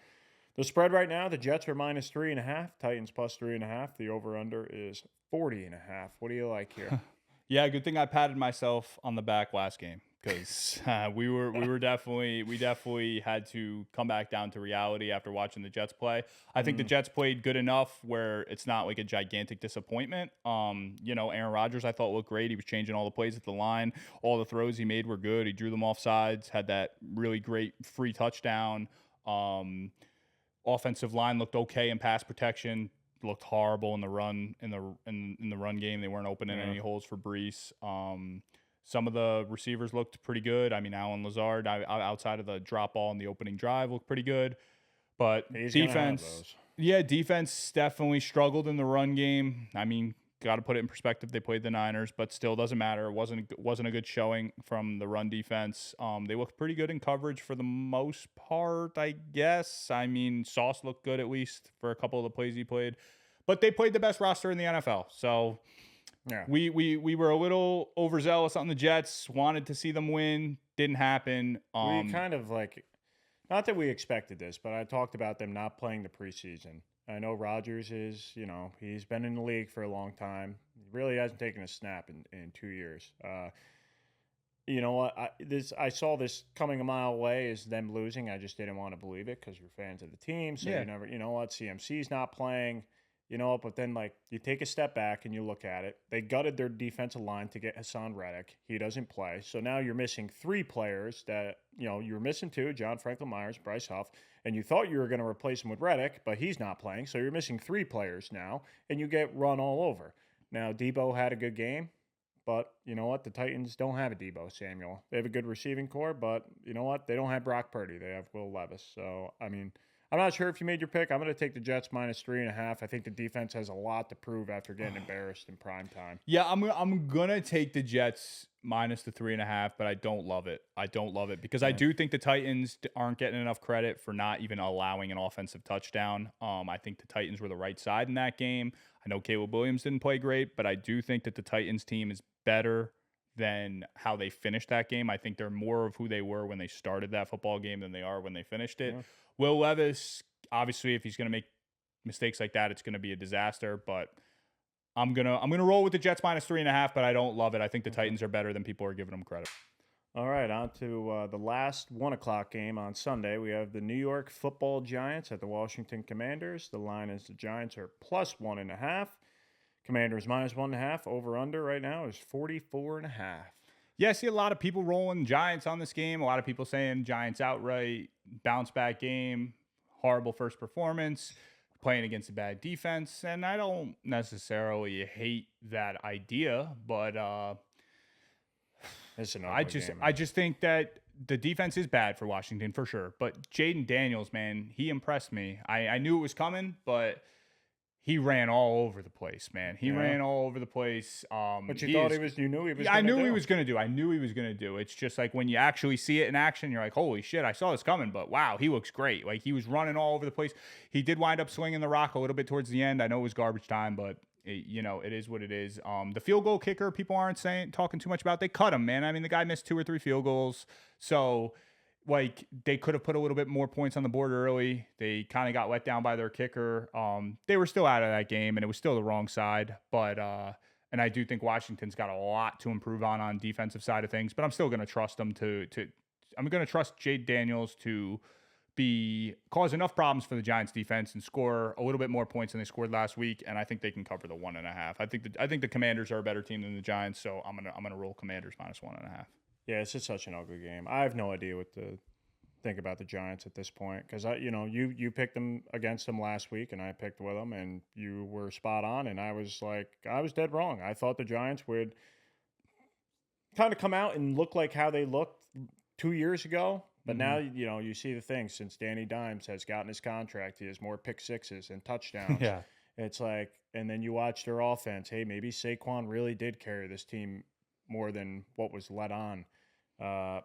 the spread right now, the Jets are -3.5, Titans +3.5. The over/under is 40.5. What do you like here? Yeah, good thing I patted myself on the back last game because we definitely had to come back down to reality after watching the Jets play. I think the Mm, Jets played good enough where it's not like a gigantic disappointment. Aaron Rodgers I thought looked great. He was changing all the plays at the line. All the throws he made were good. He drew them off sides. Had that really great free touchdown. Um, Offensive line looked okay in pass protection. Looked horrible in the run in the run game. They weren't opening yeah, any holes for Brees. Some of the receivers looked pretty good. I mean, Allen Lazard, outside of the drop ball in the opening drive, looked pretty good. But he's gonna have defense, those. yeah, defense definitely struggled in the run game. I mean, got to put it in perspective. They played the Niners, but still doesn't matter. It wasn't a good showing from the run defense. They looked pretty good in coverage for the most part, I guess. I mean, Sauce looked good at least for a couple of the plays he played, but they played the best roster in the NFL. So Yeah, we were a little overzealous on the Jets. Wanted to see them win, didn't happen. we kind of like, not that we expected this, but I talked about them not playing the preseason. I know Rodgers is, he's been in the league for a long time. He really hasn't taken a snap in 2 years. You know what? I saw this coming a mile away is them losing. I just didn't want to believe it because you're fans of the team. So Yeah. you never, you know what? CMC's not playing, but then like you take a step back and you look at it. They gutted their defensive line to get Hassan Reddick. He doesn't play. So now you're missing three players that, you're missing two, John Franklin Myers, Bryce Huff, and you thought you were going to replace him with Reddick, but he's not playing. So you're missing three players now and you get run all over. Now, Debo had a good game. But you know what? The Titans don't have a Debo Samuel. They have a good receiving core, but you know what? They don't have Brock Purdy. They have Will Levis. So, I mean, I'm not sure if you made your pick. I'm going to take the Jets -3.5. I think the defense has a lot to prove after getting embarrassed in prime time. Yeah, I'm gonna take the Jets minus the 3.5, but I don't love it. I don't love it because I Yeah. do think the Titans aren't getting enough credit for not even allowing an offensive touchdown. I think the Titans were the right side in that game. I know Caleb Williams didn't play great, but I do think that the Titans team is better than how they finished that game. I think they're more of who they were when they started that football game than they are when they finished it. Yeah. Will Levis, obviously, if he's gonna make mistakes like that, it's gonna be a disaster, but I'm gonna roll with the Jets -3.5, but I don't love it. I think the Okay. Titans are better than people are giving them credit. All right, on to the last 1 o'clock game on Sunday. We have the New York Football Giants at the Washington Commanders. The line is the Giants are +1.5. Commanders -1.5. Over under right now is 44.5. Yeah, I see a lot of people rolling Giants on this game. A lot of people saying Giants outright, bounce back game, horrible first performance, playing against a bad defense, and I don't necessarily hate that idea, but It's an I ugly just game, I man. just think that the defense is bad for Washington for sure. But Jaden Daniels, man, he impressed me. I knew it was coming, but he ran all over the place, man. He Yeah. ran all over the place. What you He thought is you knew he was Yeah, I going to knew he do. was gonna do. I knew he was gonna do. It's just like when you actually see it in action, you're like, holy shit, I saw this coming, but wow, he looks great. Like he was running all over the place. He did wind up swinging the rock a little bit towards the end. I know it was garbage time, but it is what it is. The field goal kicker, people aren't talking too much about. They cut him, man. I mean, the guy missed 2 or 3 field goals, so like they could have put a little bit more points on the board early. They kind of got let down by their kicker. They were still out of that game, and it was still the wrong side, but and I do think Washington's got a lot to improve on defensive side of things, but I'm still going to trust them I'm going to trust Jade Daniels to cause enough problems for the Giants defense and score a little bit more points than they scored last week, and I think they can cover the 1.5. I think the Commanders are a better team than the Giants, so I'm gonna roll Commanders -1.5. Yeah, it's just such an ugly game. I have no idea what to think about the Giants at this point because you picked them against them last week and I picked with them and you were spot on and I was dead wrong. I thought the Giants would kind of come out and look like how they looked 2 years ago. But now, you see the thing since Danny Dimes has gotten his contract, he has more pick sixes and touchdowns. Yeah. It's like, and then you watch their offense. Hey, maybe Saquon really did carry this team more than what was let on. Uh,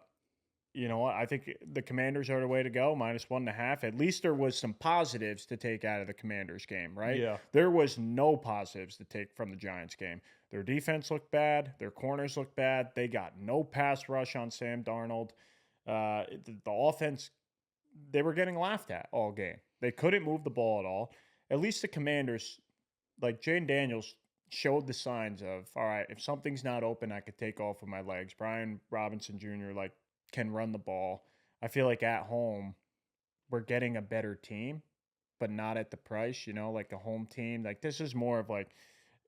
you know what? I think the Commanders are the way to go, -1.5. At least there was some positives to take out of the Commanders game, right? Yeah. There was no positives to take from the Giants game. Their defense looked bad. Their corners looked bad. They got no pass rush on Sam Darnold. The offense, they were getting laughed at all game. They couldn't move the ball at all. At least the Commanders, like Jane Daniels, showed the signs of, all right, if something's not open, I could take off with my legs. Brian Robinson Jr. like can run the ball. I feel like at home we're getting a better team, but not at the price. Like a home team. Like this is more of like,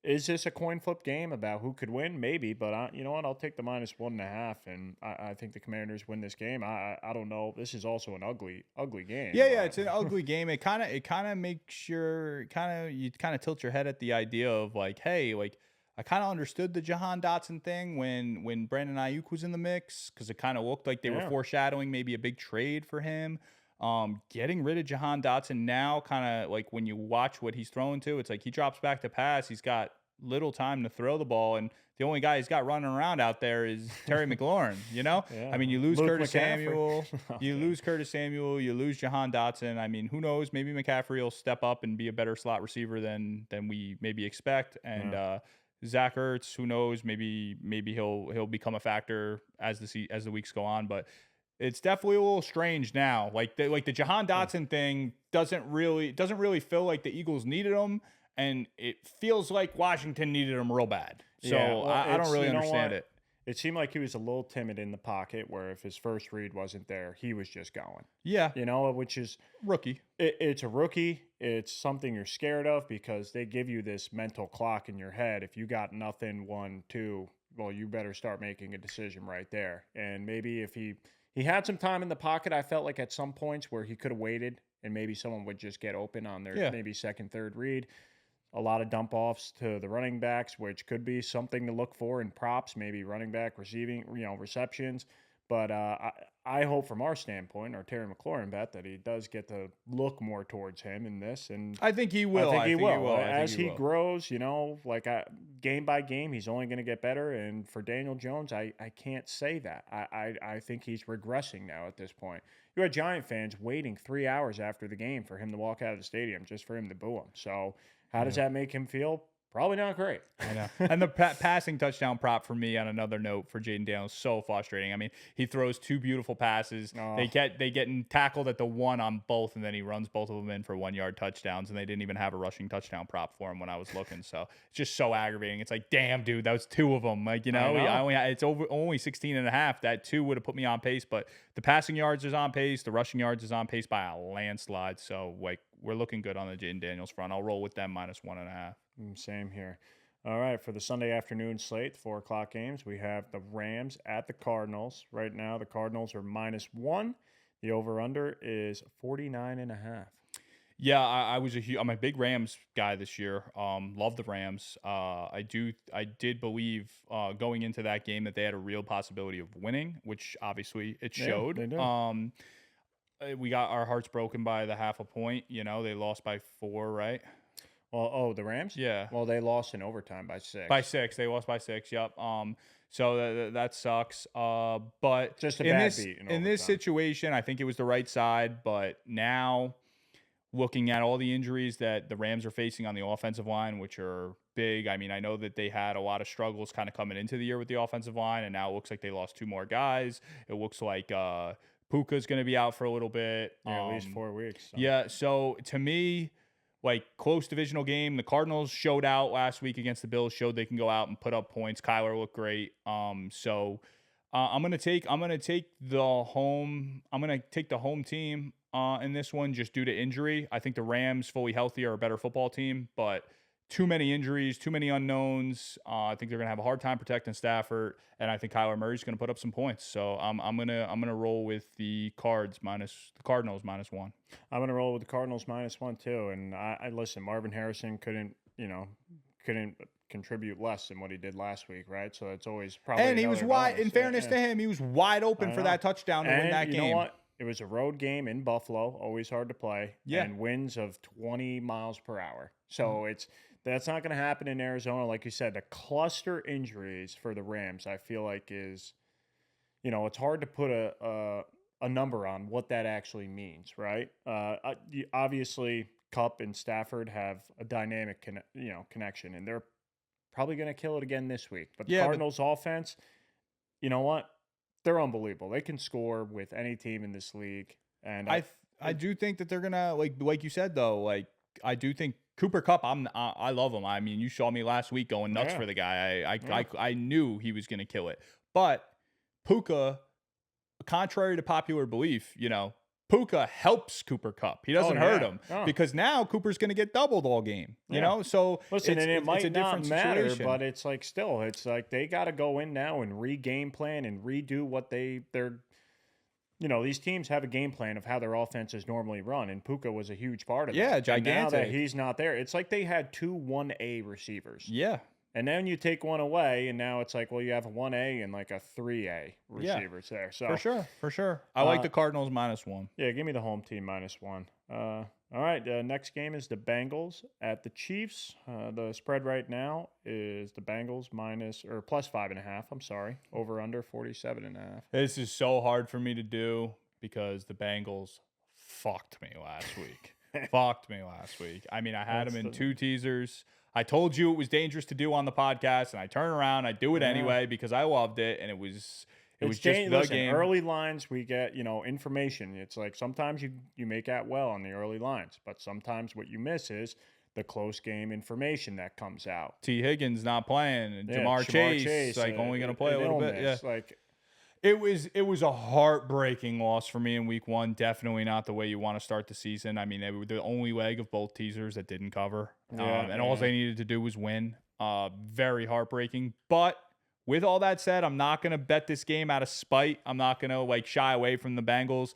is this a coin flip game about who could win? Maybe, but you know what? I'll take the -1.5, and I think the Commanders win this game. I don't know. This is also an ugly game. Yeah, But it's an ugly game. It kind of makes you kind of tilt your head at the idea of like, hey, like I kind of understood the Jahan Dotson thing when Brandon Ayuk was in the mix because it kind of looked like they were yeah, foreshadowing maybe a big trade for him. Getting rid of Jahan Dotson now, kind of like when you watch what he's throwing to, it's like he drops back to pass. He's got little time to throw the ball, and the only guy he's got running around out there is Terry McLaurin. I yeah. mean, you lose Luke Curtis McCaffrey. Samuel, you Okay. lose Curtis Samuel, you lose Jahan Dotson. I mean, who knows? Maybe McCaffrey will step up and be a better slot receiver than we maybe expect. And Yeah. Zach Ertz, who knows? Maybe he'll become a factor as the weeks go on. But it's definitely a little strange now. Like the Jahan Yeah. Dotson thing doesn't really feel like the Eagles needed him, and it feels like Washington needed him real bad. So Yeah, well, I don't it's really you know understand what? it. It seemed like he was a little timid in the pocket, where if his first read wasn't there, he was just going. Yeah, Which is rookie. it's a rookie. It's something you're scared of because they give you this mental clock in your head. If you got nothing, one, two, well, you better start making a decision right there. And maybe if he had some time in the pocket, I felt like at some points where he could have waited and maybe someone would just get open on their Yeah. maybe second, third read. A lot of dump offs to the running backs, which could be something to look for in props, maybe running back receiving, receptions. But I hope from our standpoint, our Terry McLaurin bet, that he does get to look more towards him in this. And I think he I will. think I he think he will. will. I think As he he will. grows, like game by game, he's only going to get better. And for Daniel Jones, I can't say that. I think he's regressing now at this point. You had Giant fans waiting 3 hours after the game for him to walk out of the stadium just for him to boo him. So how does Yeah. that make him feel? Probably not great. I know. And the passing touchdown prop for me on another note for Jaden Daniels so frustrating. I mean, he throws two beautiful passes. Oh. They get tackled at the one on both, and then he runs both of them in for 1 yard touchdowns. And they didn't even have a rushing touchdown prop for him when I was looking. So it's just so aggravating. It's like, damn, dude, that was two of them. Like, it's only 16 and a half. That two would have put me on pace, but the passing yards is on pace. The rushing yards is on pace by a landslide. So like, we're looking good on the Jaden Daniels front. I'll roll with them -1.5. Same here. All right, for the Sunday afternoon slate, 4 o'clock games, we have the Rams at the Cardinals. Right now, the Cardinals are -1. The over/under is 49.5. Yeah, I'm a big Rams guy this year. Love the Rams. I did believe going into that game that they had a real possibility of winning, which obviously it Yeah, showed. they do. We got our hearts broken by the half a point. They lost by 4, right? Well, the Rams? Yeah, Well, they lost in overtime by 6. by 6. They lost by 6. Yep. So that sucks. But Just a in bad this beat in in this overtime. situation, I think it was the right side. But now, looking at all the injuries that the Rams are facing on the offensive line, which are big. I mean, I know that they had a lot of struggles kind of coming into the year with the offensive line, and now it looks like they lost 2 more guys. It looks like Puka's going to be out for a little bit. Yeah, at least 4 weeks. So. Yeah, so to me, like close divisional game. The Cardinals showed out last week against the Bills, showed they can go out and put up points. Kyler looked great. So I'm gonna take the home team in this one just due to injury. I think the Rams, fully healthy, are a better football team, but too many injuries, too many unknowns. I think they're gonna have a hard time protecting Stafford, and I think Kyler Murray's gonna put up some points. So I'm gonna roll with the Cardinals -1. I'm going to roll with the Cardinals -1 too. And I listen, Marvin Harrison couldn't contribute less than what he did last week, right? So it's always probably And he was another wide. bonus. In fairness to him, he was wide open I for know. that touchdown to win And that you game. know what? It was a road game in Buffalo, always hard to play, Yeah. and winds of 20 miles per hour. So that's not going to happen in Arizona. Like you said, the cluster injuries for the Rams, I feel like is, it's hard to put a number on what that actually means, right? Obviously, Cup and Stafford have a dynamic, connection, and they're probably going to kill it again this week. But the Yeah, but Cardinals' offense, you know what? They're unbelievable. They can score with any team in this league, and I do think that they're gonna like you said though. Like I do think Cooper Cup. I love him. I mean, you saw me last week going nuts yeah, for the guy. yeah. I knew he was gonna kill it. But Puka, contrary to popular belief, Puka helps Cooper Cup. He Oh doesn't hurt yeah. him Oh, because now Cooper's gonna get doubled all game. yeah. So Listen, and it it's a might not different matter, situation. but it's like still, it's like they got to go in now and re-game plan and redo what they're. These teams have a game plan of how their offenses normally run, and Puka was a huge part of Yeah, that. And now that gigantic. he's not there, it's like they had two 1A receivers. Yeah, And then you take one away, and now it's like, well, you have a 1A and like a 3A yeah, receivers there. for So, sure, for sure. I like uh, the Cardinals -1. yeah, give me the home team -1. All right, the next game is the Bengals at the Chiefs. The spread right now is the Bengals minus or plus 5.5. I'm sorry, over under 47.5. This is so hard for me to do because the Bengals fucked me last week. Fucked me last week. I mean, I had That's them in the 2 teasers. I told you it was dangerous to do on the podcast, and I turn around, I do it yeah. anyway because I loved it, and it was just the Listen, game. early lines we get, information. It's like sometimes you make out well on the early lines, but sometimes what you miss is the close game information that comes out. T. Higgins not playing, and Yeah, Jamar Shamar Chase like only going to play an a little bit. Yeah. illness. Like, It was a heartbreaking loss for me in week 1. Definitely not the way you want to start the season. I mean, they were the only leg of both teasers that didn't cover. yeah, And all they needed to do was win. Very heartbreaking. But with all that said, I'm not going to bet this game out of spite. I'm not going to like shy away from the Bengals.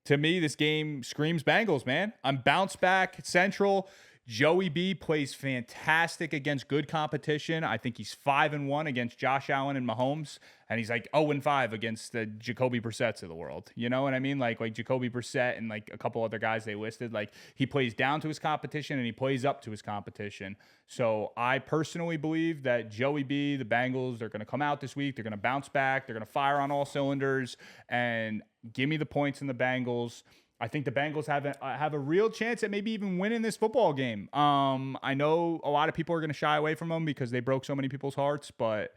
To me, this game screams Bengals, man. I'm bounce back central. Joey B plays fantastic against good competition. I think he's 5-1 against Josh Allen and Mahomes, and he's like 0-5 against the Jacoby Brissetts of the world. You know what I mean? Like Jacoby Brissett and like a couple other guys they listed. Like he plays down to his competition and he plays up to his competition. So I personally believe that Joey B, the Bengals, they're going to come out this week. They're going to bounce back. They're going to fire on all cylinders and give me the points in the Bengals. I think the Bengals have a real chance at maybe even winning this football game. I know a lot of people are going to shy away from them because they broke so many people's hearts, but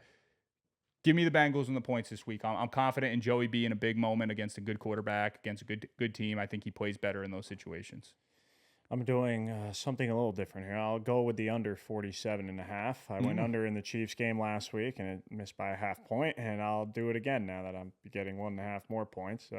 give me the Bengals and the points this week. I'm confident in Joey B in a big moment against a good quarterback, against a good team. I think he plays better in those situations. I'm doing something a little different here. I'll go with the under 47.5. I went under in the Chiefs game last week and it missed by a half point, and I'll do it again now that I'm getting 1.5 more points.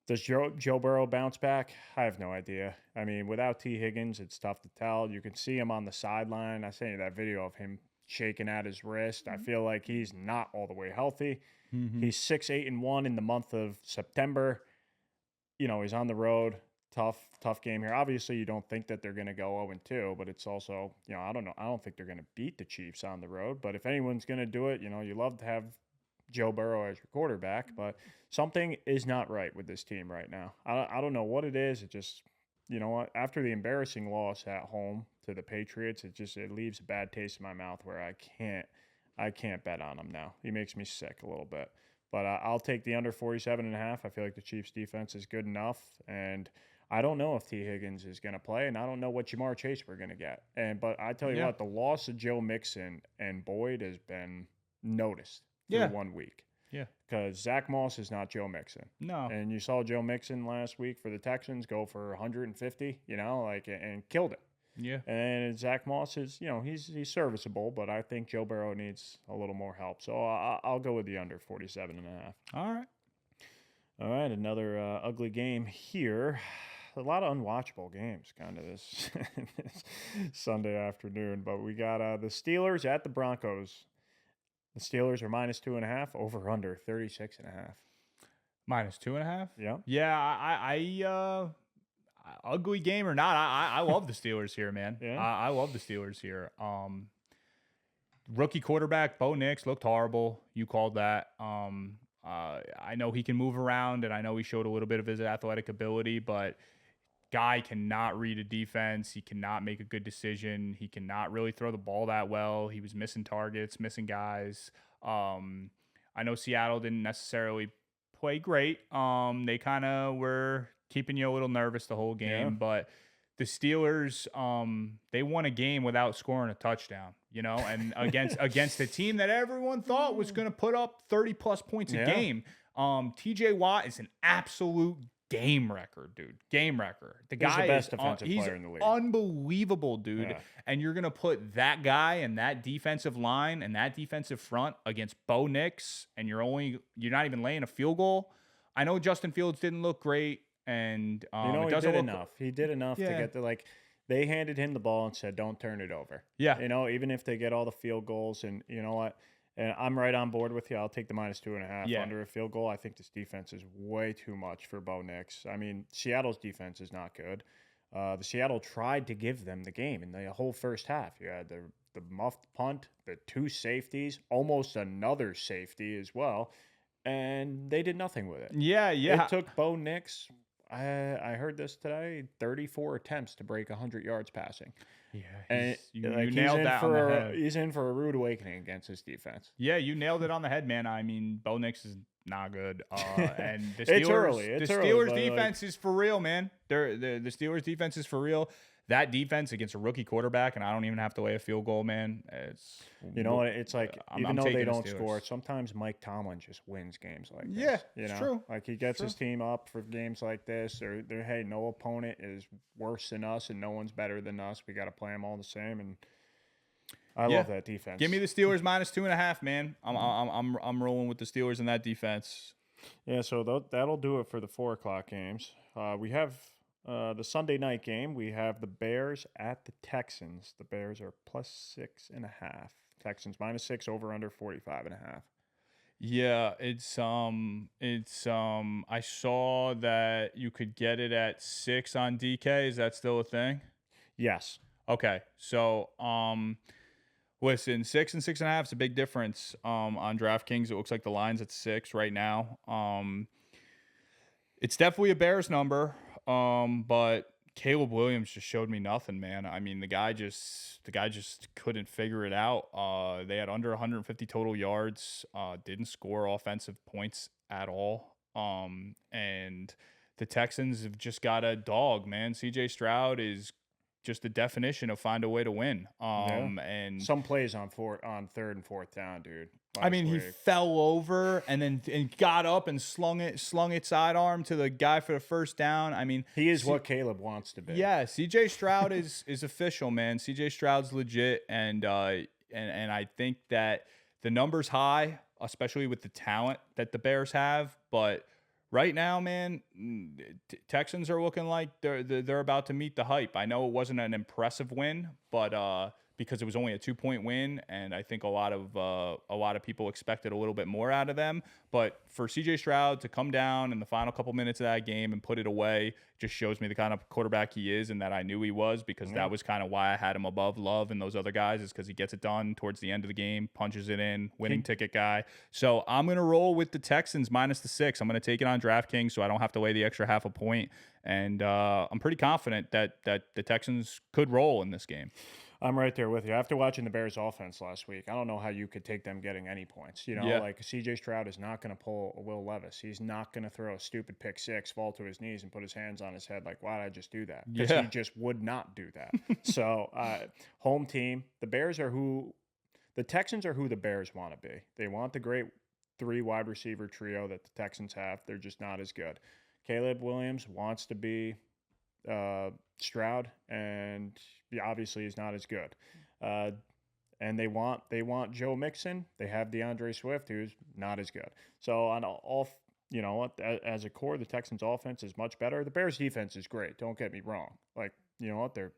Does Joe Burrow bounce back? I have no idea. I mean, without T. Higgins, it's tough to tell. You can see him on the sideline. I sent you that video of him shaking at his wrist. I feel like he's not all the way healthy. Mm-hmm. He's 6-8-1 in the month of September. He's on the road. Tough game here. Obviously, you don't think that they're going to go 0-2, but it's also, I don't know. I don't think they're going to beat the Chiefs on the road. But if anyone's going to do it, you love to have Joe Burrow as your quarterback, but something is not right with this team right now. I don't know what it is. It just, what? After the embarrassing loss at home to the Patriots, it leaves a bad taste in my mouth where I can't bet on him now. He makes me sick a little bit. But I'll take the under 47.5. I feel like the Chiefs defense is good enough, and I don't know if T. Higgins is going to play, and I don't know what Jamar Chase we're going to get. But I tell you what, the loss of Joe Mixon and Boyd has been noticed for 1 week. Yeah. Because Zach Moss is not Joe Mixon. No. And you saw Joe Mixon last week for the Texans go for 150, and killed it. Yeah. And Zach Moss is, he's serviceable, but I think Joe Burrow needs a little more help. So I'll go with the under 47.5. All right. All right, another ugly game here. A lot of unwatchable games kind of this Sunday afternoon. But we got the Steelers at the Broncos. The Steelers are -2.5, over under 36.5. -2.5. Yeah. Yeah. I ugly game or not, I love the Steelers here, man. Yeah. I love the Steelers here. Rookie quarterback Bo Nix looked horrible. You called that. I know he can move around, and I know he showed a little bit of his athletic ability, but guy cannot read a defense. He cannot make a good decision. He cannot really throw the ball that well. He was missing targets, missing guys. I know Seattle didn't necessarily play great. They kind of were keeping you a little nervous the whole Yeah. game, but the Steelers, they won a game without scoring a touchdown, and against a team that everyone thought was going to put up 30 plus points a Yeah. game. TJ Watt is an absolute game record, dude. Game record. The He's the guy best is defensive he's player in the league. unbelievable, dude. Yeah. And you're gonna put that guy and that defensive line and that defensive front against Bo Nix, and you're not even laying a field goal. I know Justin Fields didn't look great, and it He doesn't did look. enough. He did enough to Yeah. get they handed him the ball and said, "Don't turn it over." Yeah. Even if they get all the field goals, and you know what, and I'm right on board with you. I'll take the -2.5 Yeah. under a field goal. I think this defense is way too much for Bo Nix. I mean, Seattle's defense is not good. The Seattle tried to give them the game in the whole first half. You had the muffed punt, the 2 safeties, almost another safety as well, and they did nothing with it. Yeah, yeah. It took Bo Nix. I heard this today. 34 attempts to break 100 yards passing. Yeah, And you he's nailed in that on for the a, head. he's in for a rude awakening against his defense. Yeah, you nailed it on the head, man. I mean, Bo Nix is not good. And the Steelers, It's early. the It's early, Steelers but, defense is for real, man. The Steelers defense is for real. That defense against a rookie quarterback, and I don't even have to lay a field goal, man. It's It's like even though they taking the don't Steelers. score, sometimes Mike Tomlin just wins games like Yeah, this. it's true. Like he gets True. his team up for games like this. They're hey, no opponent is worse than us, and no one's better than us. We got to play them all the same, and I Yeah. love that defense. Give me the Steelers -2.5, man. I'm rolling with the Steelers in that defense. Yeah, so that'll do it for the 4 o'clock games. We have the Sunday night game. We have the Bears at the Texans. The Bears are +6.5. Texans -6, over under 45.5. Yeah, I saw that you could get it at 6 on DK. Is that still a thing? Yes. Okay. So, listen, 6 and 6.5 is a big difference. On DraftKings, it looks like the line's at 6 right now. It's definitely a Bears number. But Caleb Williams just showed me nothing, man. I mean, the guy just couldn't figure it out. They had under 150 total yards, didn't score offensive points at all. And the Texans have just got a dog, man. CJ Stroud is just the definition of find a way to win. And some plays on 3rd and 4th down, dude. I mean, he fell over and got up and slung it sidearm to the guy for the first down. I mean, he is what Caleb wants to be. Yeah, CJ Stroud is official, man. CJ Stroud's legit, and I think that the number's high, especially with the talent that the Bears have. But right now, man, Texans are looking like they're about to meet the hype. I know it wasn't an impressive win, but because it was only a 2-point win, and I think a lot of people expected a little bit more out of them. But for CJ Stroud to come down in the final couple minutes of that game and put it away just shows me the kind of quarterback he is, and that I knew he was, because that was kind of why I had him above Love and those other guys, is because he gets it done towards the end of the game, punches it in, winning ticket guy. So I'm gonna roll with the Texans -6. I'm gonna take it on DraftKings, so I don't have to lay the extra half a point. And I'm pretty confident that the Texans could roll in this game. I'm right there with you. After watching the Bears offense last week, I don't know how you could take them getting any points. Like CJ Stroud is not going to pull a Will Levis. He's not going to throw a stupid pick 6, fall to his knees, and put his hands on his head like, why did I just do that? Because he just would not do that. So, home team, the Texans are who the Bears want to be. They want the great 3 wide receiver trio that the Texans have. They're just not as good. Caleb Williams wants to be Stroud, and obviously he's not as good. And they want Joe Mixon. They have DeAndre Swift, who's not as good. So on all, as a core, the Texans' offense is much better. The Bears' defense is great. Don't get me wrong. Like, they're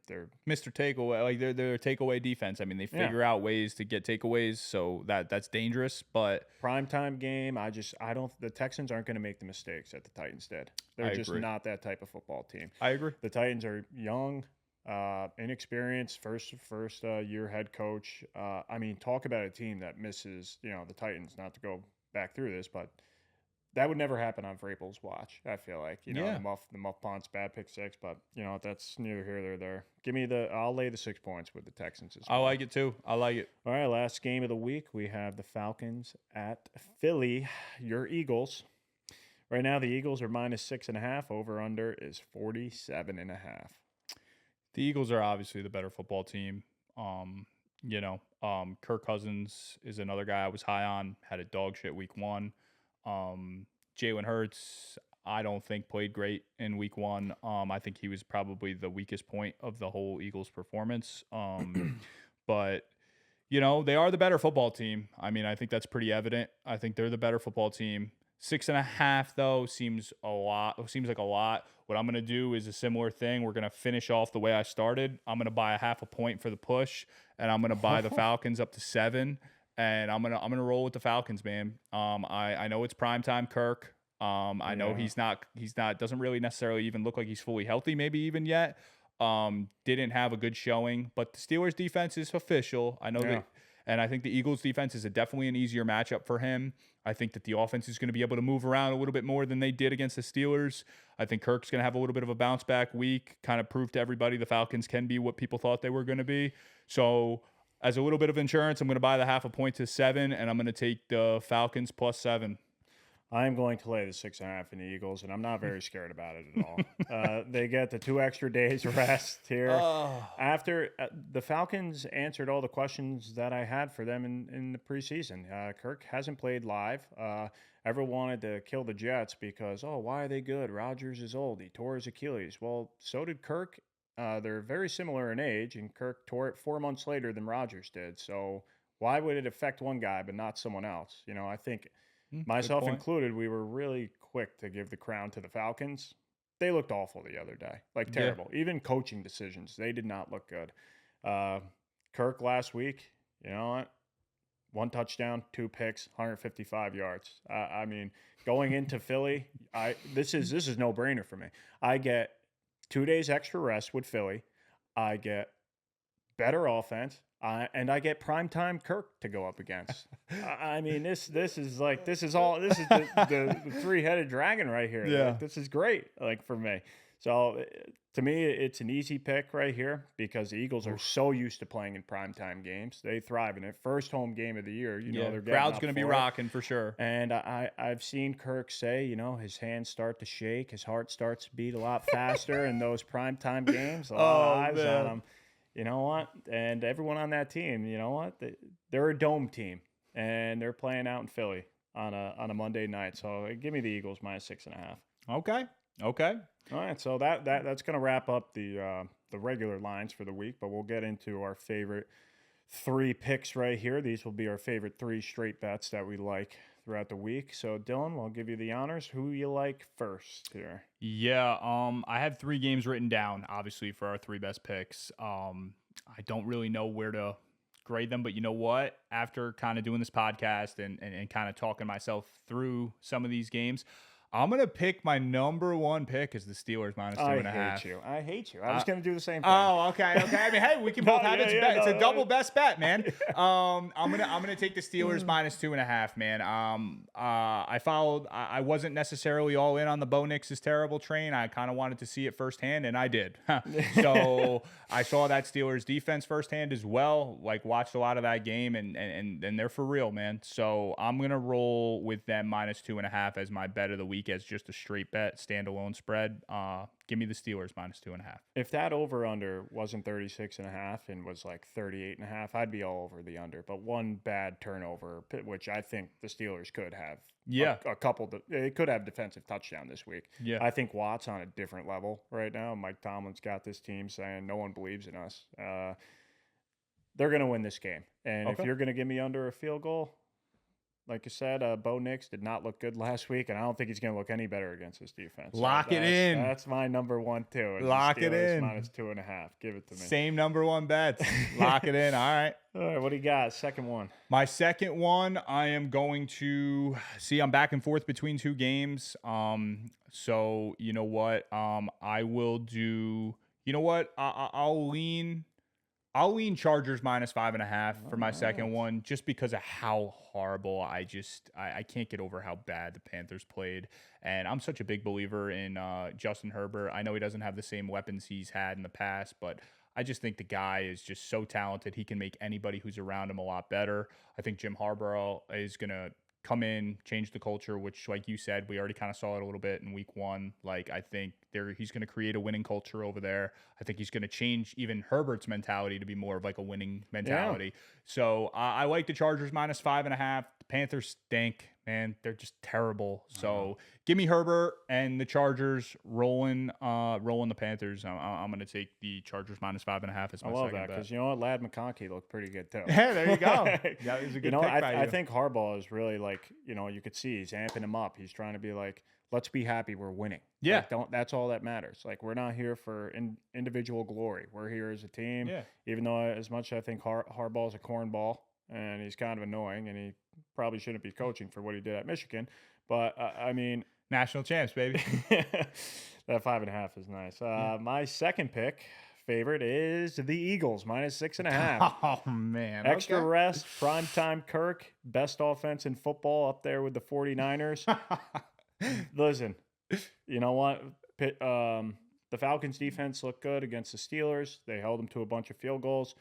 Mr. Takeaway, like they're a takeaway defense. I mean, they figure out ways to get takeaways, so that's dangerous. But primetime game, I don't. The Texans aren't going to make the mistakes that the Titans did. They're just not that type of football team. I agree. The Titans are young, inexperienced, first year head coach. I mean, talk about a team that misses. The Titans. Not to go back through this, but that would never happen on Vrabel's watch. I feel like Yeah, the muff punts, bad pick six, but that's neither here nor there. I'll lay the 6 points with the Texans as I well. like it too. I like it. All right, last game of the week we have the Falcons at Philly. Your Eagles. Right now the Eagles are -6.5. Over under is 47.5. The Eagles are obviously the better football team. Kirk Cousins is another guy I was high on. Had a dog shit week one. Jalen Hurts, I don't think played great in week one. I think he was probably the weakest point of the whole Eagles performance. But they are the better football team. I mean, I think that's pretty evident. I think they're the better football team. 6.5 though seems a lot. Seems like a lot. What I'm gonna do is a similar thing. We're gonna finish off the way I started. I'm gonna buy a 0.5 point for the push, and I'm gonna buy the Falcons up to 7. And I'm gonna roll with the Falcons, man. I know it's primetime Kirk. I know he's not doesn't really necessarily even look like he's fully healthy, maybe even yet. Didn't have a good showing, but the Steelers defense is official. I know that, and I think the Eagles defense is definitely an easier matchup for him. I think that the offense is going to be able to move around a little bit more than they did against the Steelers. I think Kirk's going to have a little bit of a bounce back week, kind of prove to everybody the Falcons can be what people thought they were going to be. So as a little bit of insurance, I'm going to buy the 0.5 point to 7, and I'm going to take the Falcons +7. I'm going to lay the 6.5 in the Eagles, and I'm not very scared about it at all. They get the 2 extra days rest here. After the Falcons answered all the questions that I had for them in the preseason. Kirk hasn't played live. Everyone wanted to kill the Jets because, why are they good? Rodgers is old. He tore his Achilles. Well, so did Kirk. They're very similar in age, and Kirk tore it 4 months later than Rodgers did. So why would it affect one guy but not someone else? I think myself included, we were really quick to give the crown to the Falcons. They looked awful the other day, like terrible. Yeah. Even coaching decisions, they did not look good. Kirk last week, you know what? 1 touchdown, 2 picks, 155 yards. I mean, going into Philly, this is no brainer for me. I get 2 days extra rest with Philly. I get better offense. And I get primetime Kirk to go up against. I mean, this is the 3-headed dragon right here. Yeah, like, this is great. Like for me, so to me, it's an easy pick right here because the Eagles are so used to playing in primetime games. They thrive in it. First home game of the year. They're crowd's going to be rocking for sure. And I've seen Kirk say, his hands start to shake, his heart starts to beat a lot faster in those primetime games. A lot of eyes on him. You know what? And everyone on that team, you know what? They're a dome team, and they're playing out in Philly on a Monday night. So give me the Eagles -6.5. Okay. All right. So that's going to wrap up the regular lines for the week, but we'll get into our favorite 3 picks right here. These will be our favorite 3 straight bets that we like throughout the week. So Dylan, we'll give you the honors. Who you like first here? Yeah, I have 3 games written down, obviously, for our 3 best picks. I don't really know where to grade them, but you know what? After kind of doing this podcast and kind of talking myself through some of these games, I'm going to pick my number 1 pick as the Steelers -2.5. I hate you. I was going to do the same thing. Oh, okay. I mean, hey, we can both have it. It's a double best bet, man. I'm gonna take the Steelers -2.5, man. I wasn't necessarily all in on the Bo Nix is terrible train. I kind of wanted to see it firsthand, and I did. So I saw that Steelers defense firsthand as well. Like, watched a lot of that game, and they're for real, man. So I'm gonna roll with them -2.5 as my bet of the week, as just a straight bet, standalone spread. Give me the Steelers -2.5. If that over-under wasn't 36.5 and was like 38.5, I'd be all over the under. But one bad turnover, which I think the Steelers could have. Yeah. A couple. They could have defensive touchdown this week. Yeah. I think Watt's on a different level right now. Mike Tomlin's got this team saying no one believes in us. They're going to win this game. And if you're going to give me under a field goal, like you said, Bo Nix did not look good last week, and I don't think he's going to look any better against this defense. Lock it in. That's my number 1 too. Lock it in. -2.5. Give it to me. Same number 1 bets. Lock it in. All right. All right. What do you got? Second one. My second one, I am going to see. I'm back and forth between 2 games. So you know what? I will do. You know what? I'll lean I'll lean Chargers -5.5 for my All second right. one, just because of how horrible I can't get over how bad the Panthers played. And I'm such a big believer in Justin Herbert. I know he doesn't have the same weapons he's had in the past, but I just think the guy is just so talented. He can make anybody who's around him a lot better. I think Jim Harbaugh is gonna come in, change the culture, which, like you said, we already kind of saw it a little bit in week one. Like, I think he's going to create a winning culture over there. I think he's going to change even Herbert's mentality to be more of like a winning Yeah. mentality. So I like the Chargers -5.5. The Panthers stink, man. They're just terrible. So give me Herbert and the Chargers rolling the Panthers. I'm going to take the Chargers -5.5 as I my love second that bet. because you know what, Lad McConkey looked pretty good too. Yeah, there you go. That was a You good know, pick by I you. think Harbaugh is really like, you know, you could see he's amping him up. He's trying to be like, let's be happy we're winning. Yeah. Like, don't. That's all that matters. Like, we're not here for individual glory. We're here as a team. Yeah. Even though as much as I think Harbaugh's a cornball and he's kind of annoying and he probably shouldn't be coaching for what he did at Michigan, but I mean, National champs, baby. that 5.5 is nice. Yeah. My second pick favorite is the Eagles -6.5. Oh man. Extra Okay. rest, primetime Kirk, best offense in football up there with the 49ers. Listen, you know what? The Falcons defense looked good against the Steelers. They held them to a bunch of field goals.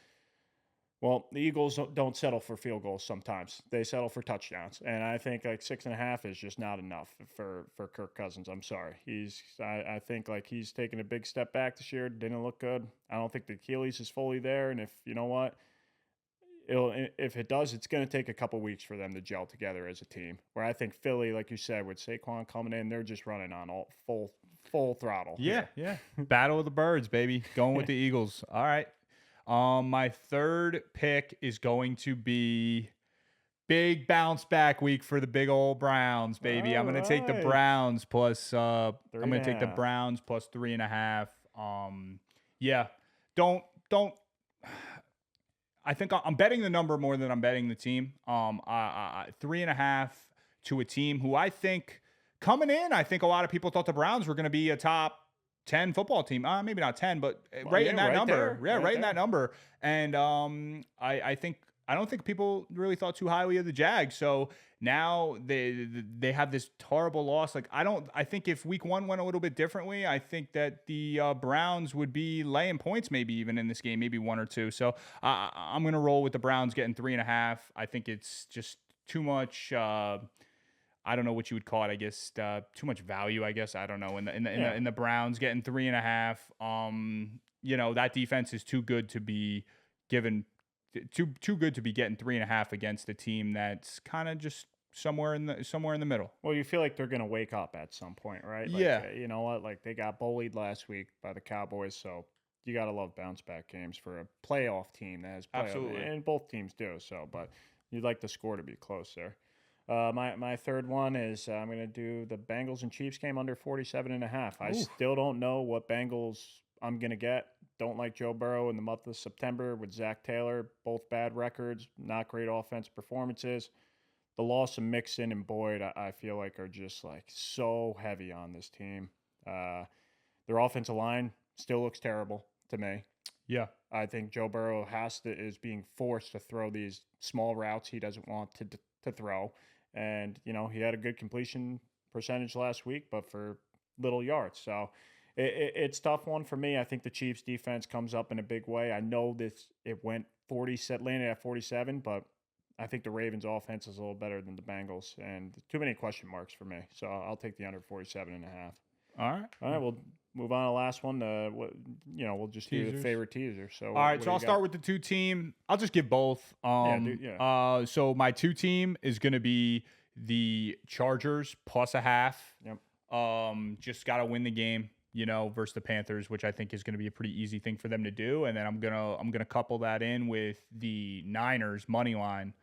Well, the Eagles don't settle for field goals sometimes. They settle for touchdowns. And I think like 6.5 is just not enough for Kirk Cousins. I'm sorry. I think like he's taken a big step back this year. Didn't look good. I don't think the Achilles is fully there. And if you know what, if it does, it's going to take a couple weeks for them to gel together as a team. Where I think Philly, like you said, with Saquon coming in, they're just running on all full throttle. Yeah, here. yeah. Battle of the Birds, baby. Going with the Eagles. All right. My third pick is going to be big bounce back week for the big old Browns, baby. All I'm gonna take the right. Browns plus I'm Three gonna and a take the half. Browns plus 3.5. Yeah. Don't I think I'm betting the number more than I'm betting the team. 3.5 to a team who I think coming in, I think a lot of people thought the Browns were going to be a top 10 football team. Maybe not 10, but Well, right yeah, in that right number. there, Yeah, right right in there. that number. And I don't think people really thought too highly of the Jags. So now they have this horrible loss. Like I think if week one went a little bit differently, I think that the Browns would be laying points maybe even in this game, maybe one or two. So I'm gonna roll with the Browns getting 3.5. I think it's just too much. I don't know what you would call it. I guess too much value. I guess I don't know. Yeah. In the Browns getting 3.5. You know that defense is too good to be given too good to be getting 3.5 against a team that's kind of just somewhere in the middle. Well, you feel like they're going to wake up at some point, right? Like, Yeah, you know what? Like, they got bullied last week by the Cowboys, so you got to love bounce back games for a playoff team that has playoff, absolutely. and both teams do. So, but you'd like the score to be close there. My third one is I'm going to do the Bengals and Chiefs game under 47.5. I Ooh. still don't know what Bengals I'm going to get. Don't like Joe Burrow in the month of September with Zach Taylor. Both bad records, not great offense performances. The loss of Mixon and Boyd, I feel like, are just like so heavy on this team. Their offensive line still looks terrible to me. Yeah, I think Joe Burrow is being forced to throw these small routes he doesn't want to throw. And, you know, he had a good completion percentage last week, but for little yards. So it's a tough one for me. I think the Chiefs defense comes up in a big way. I know it went 40 set landed at 47, but I think the Ravens offense is a little better than the Bengals and too many question marks for me. So I'll take the under 47.5. all right. All right, we'll move on to the last one. We'll just do the Teasers. favorite teaser. So All right, so I'll start with the two team. I'll just give both. Yeah. So my two team is going to be the Chargers plus a half. Yep. Just got to win the game, you know, versus the Panthers, which I think is going to be a pretty easy thing for them to do. And then I'm gonna couple that in with the Niners money line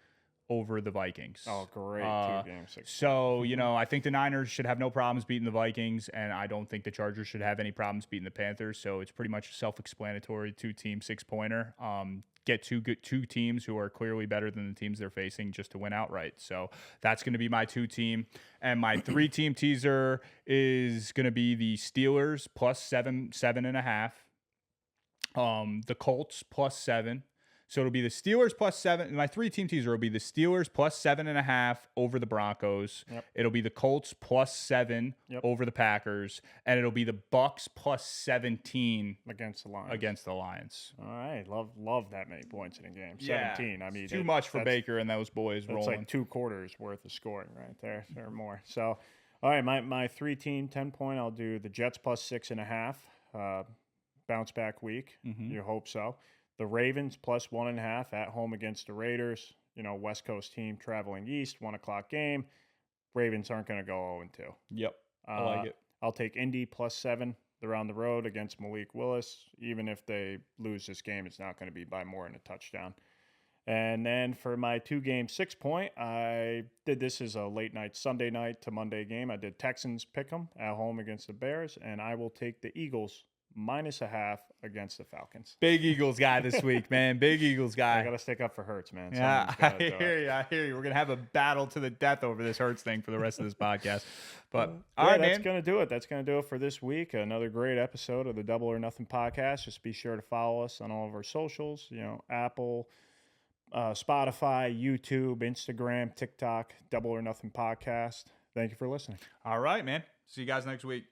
over the Vikings. Oh, great. 2 games. So, you know, I think the Niners should have no problems beating the Vikings, and I don't think the Chargers should have any problems beating the Panthers. So it's pretty much self-explanatory 2-team 6-pointer. Get two teams who are clearly better than the teams they're facing just to win outright. So that's going to be my 2-team. And my 3-team teaser is going to be the Steelers plus 7.5. The Colts +7. So it'll be the Steelers +7. My 3-team teaser will be the Steelers +7.5 over the Broncos. Yep. It'll be the Colts +7 Yep. over the Packers, and it'll be the Bucks +17 against the Lions. Against the Lions. All right, love that many points in a game. Yeah, 17. I mean, too much for Baker and those boys rolling. It's like 2 quarters worth of scoring right there, or more. So, all right, my 3-team 10-point. I'll do the Jets +6.5. Bounce back week. You hope so. The Ravens +1.5 at home against the Raiders. West Coast team traveling east, 1:00 game. Ravens aren't going to go 0-2. Yep, I like it. I'll take Indy +7. They're on the road against Malik Willis. Even if they lose this game, it's not going to be by more than a touchdown. And then for my 2-game 6-point, I did this as a late night Sunday night to Monday game. I did Texans pick'em at home against the Bears, and I will take the Eagles -0.5 against the Falcons. Big Eagles guy this week, man. Big Eagles guy. I got to stick up for Hurts, man. Yeah, I hear you. We're going to have a battle to the death over this Hurts thing for the rest of this podcast. But all right, that's man. going to do it. That's going to do it for this week. Another great episode of the Double or Nothing podcast. Just be sure to follow us on all of our socials, Apple, Spotify, YouTube, Instagram, TikTok, Double or Nothing podcast. Thank you for listening. All right, man. See you guys next week.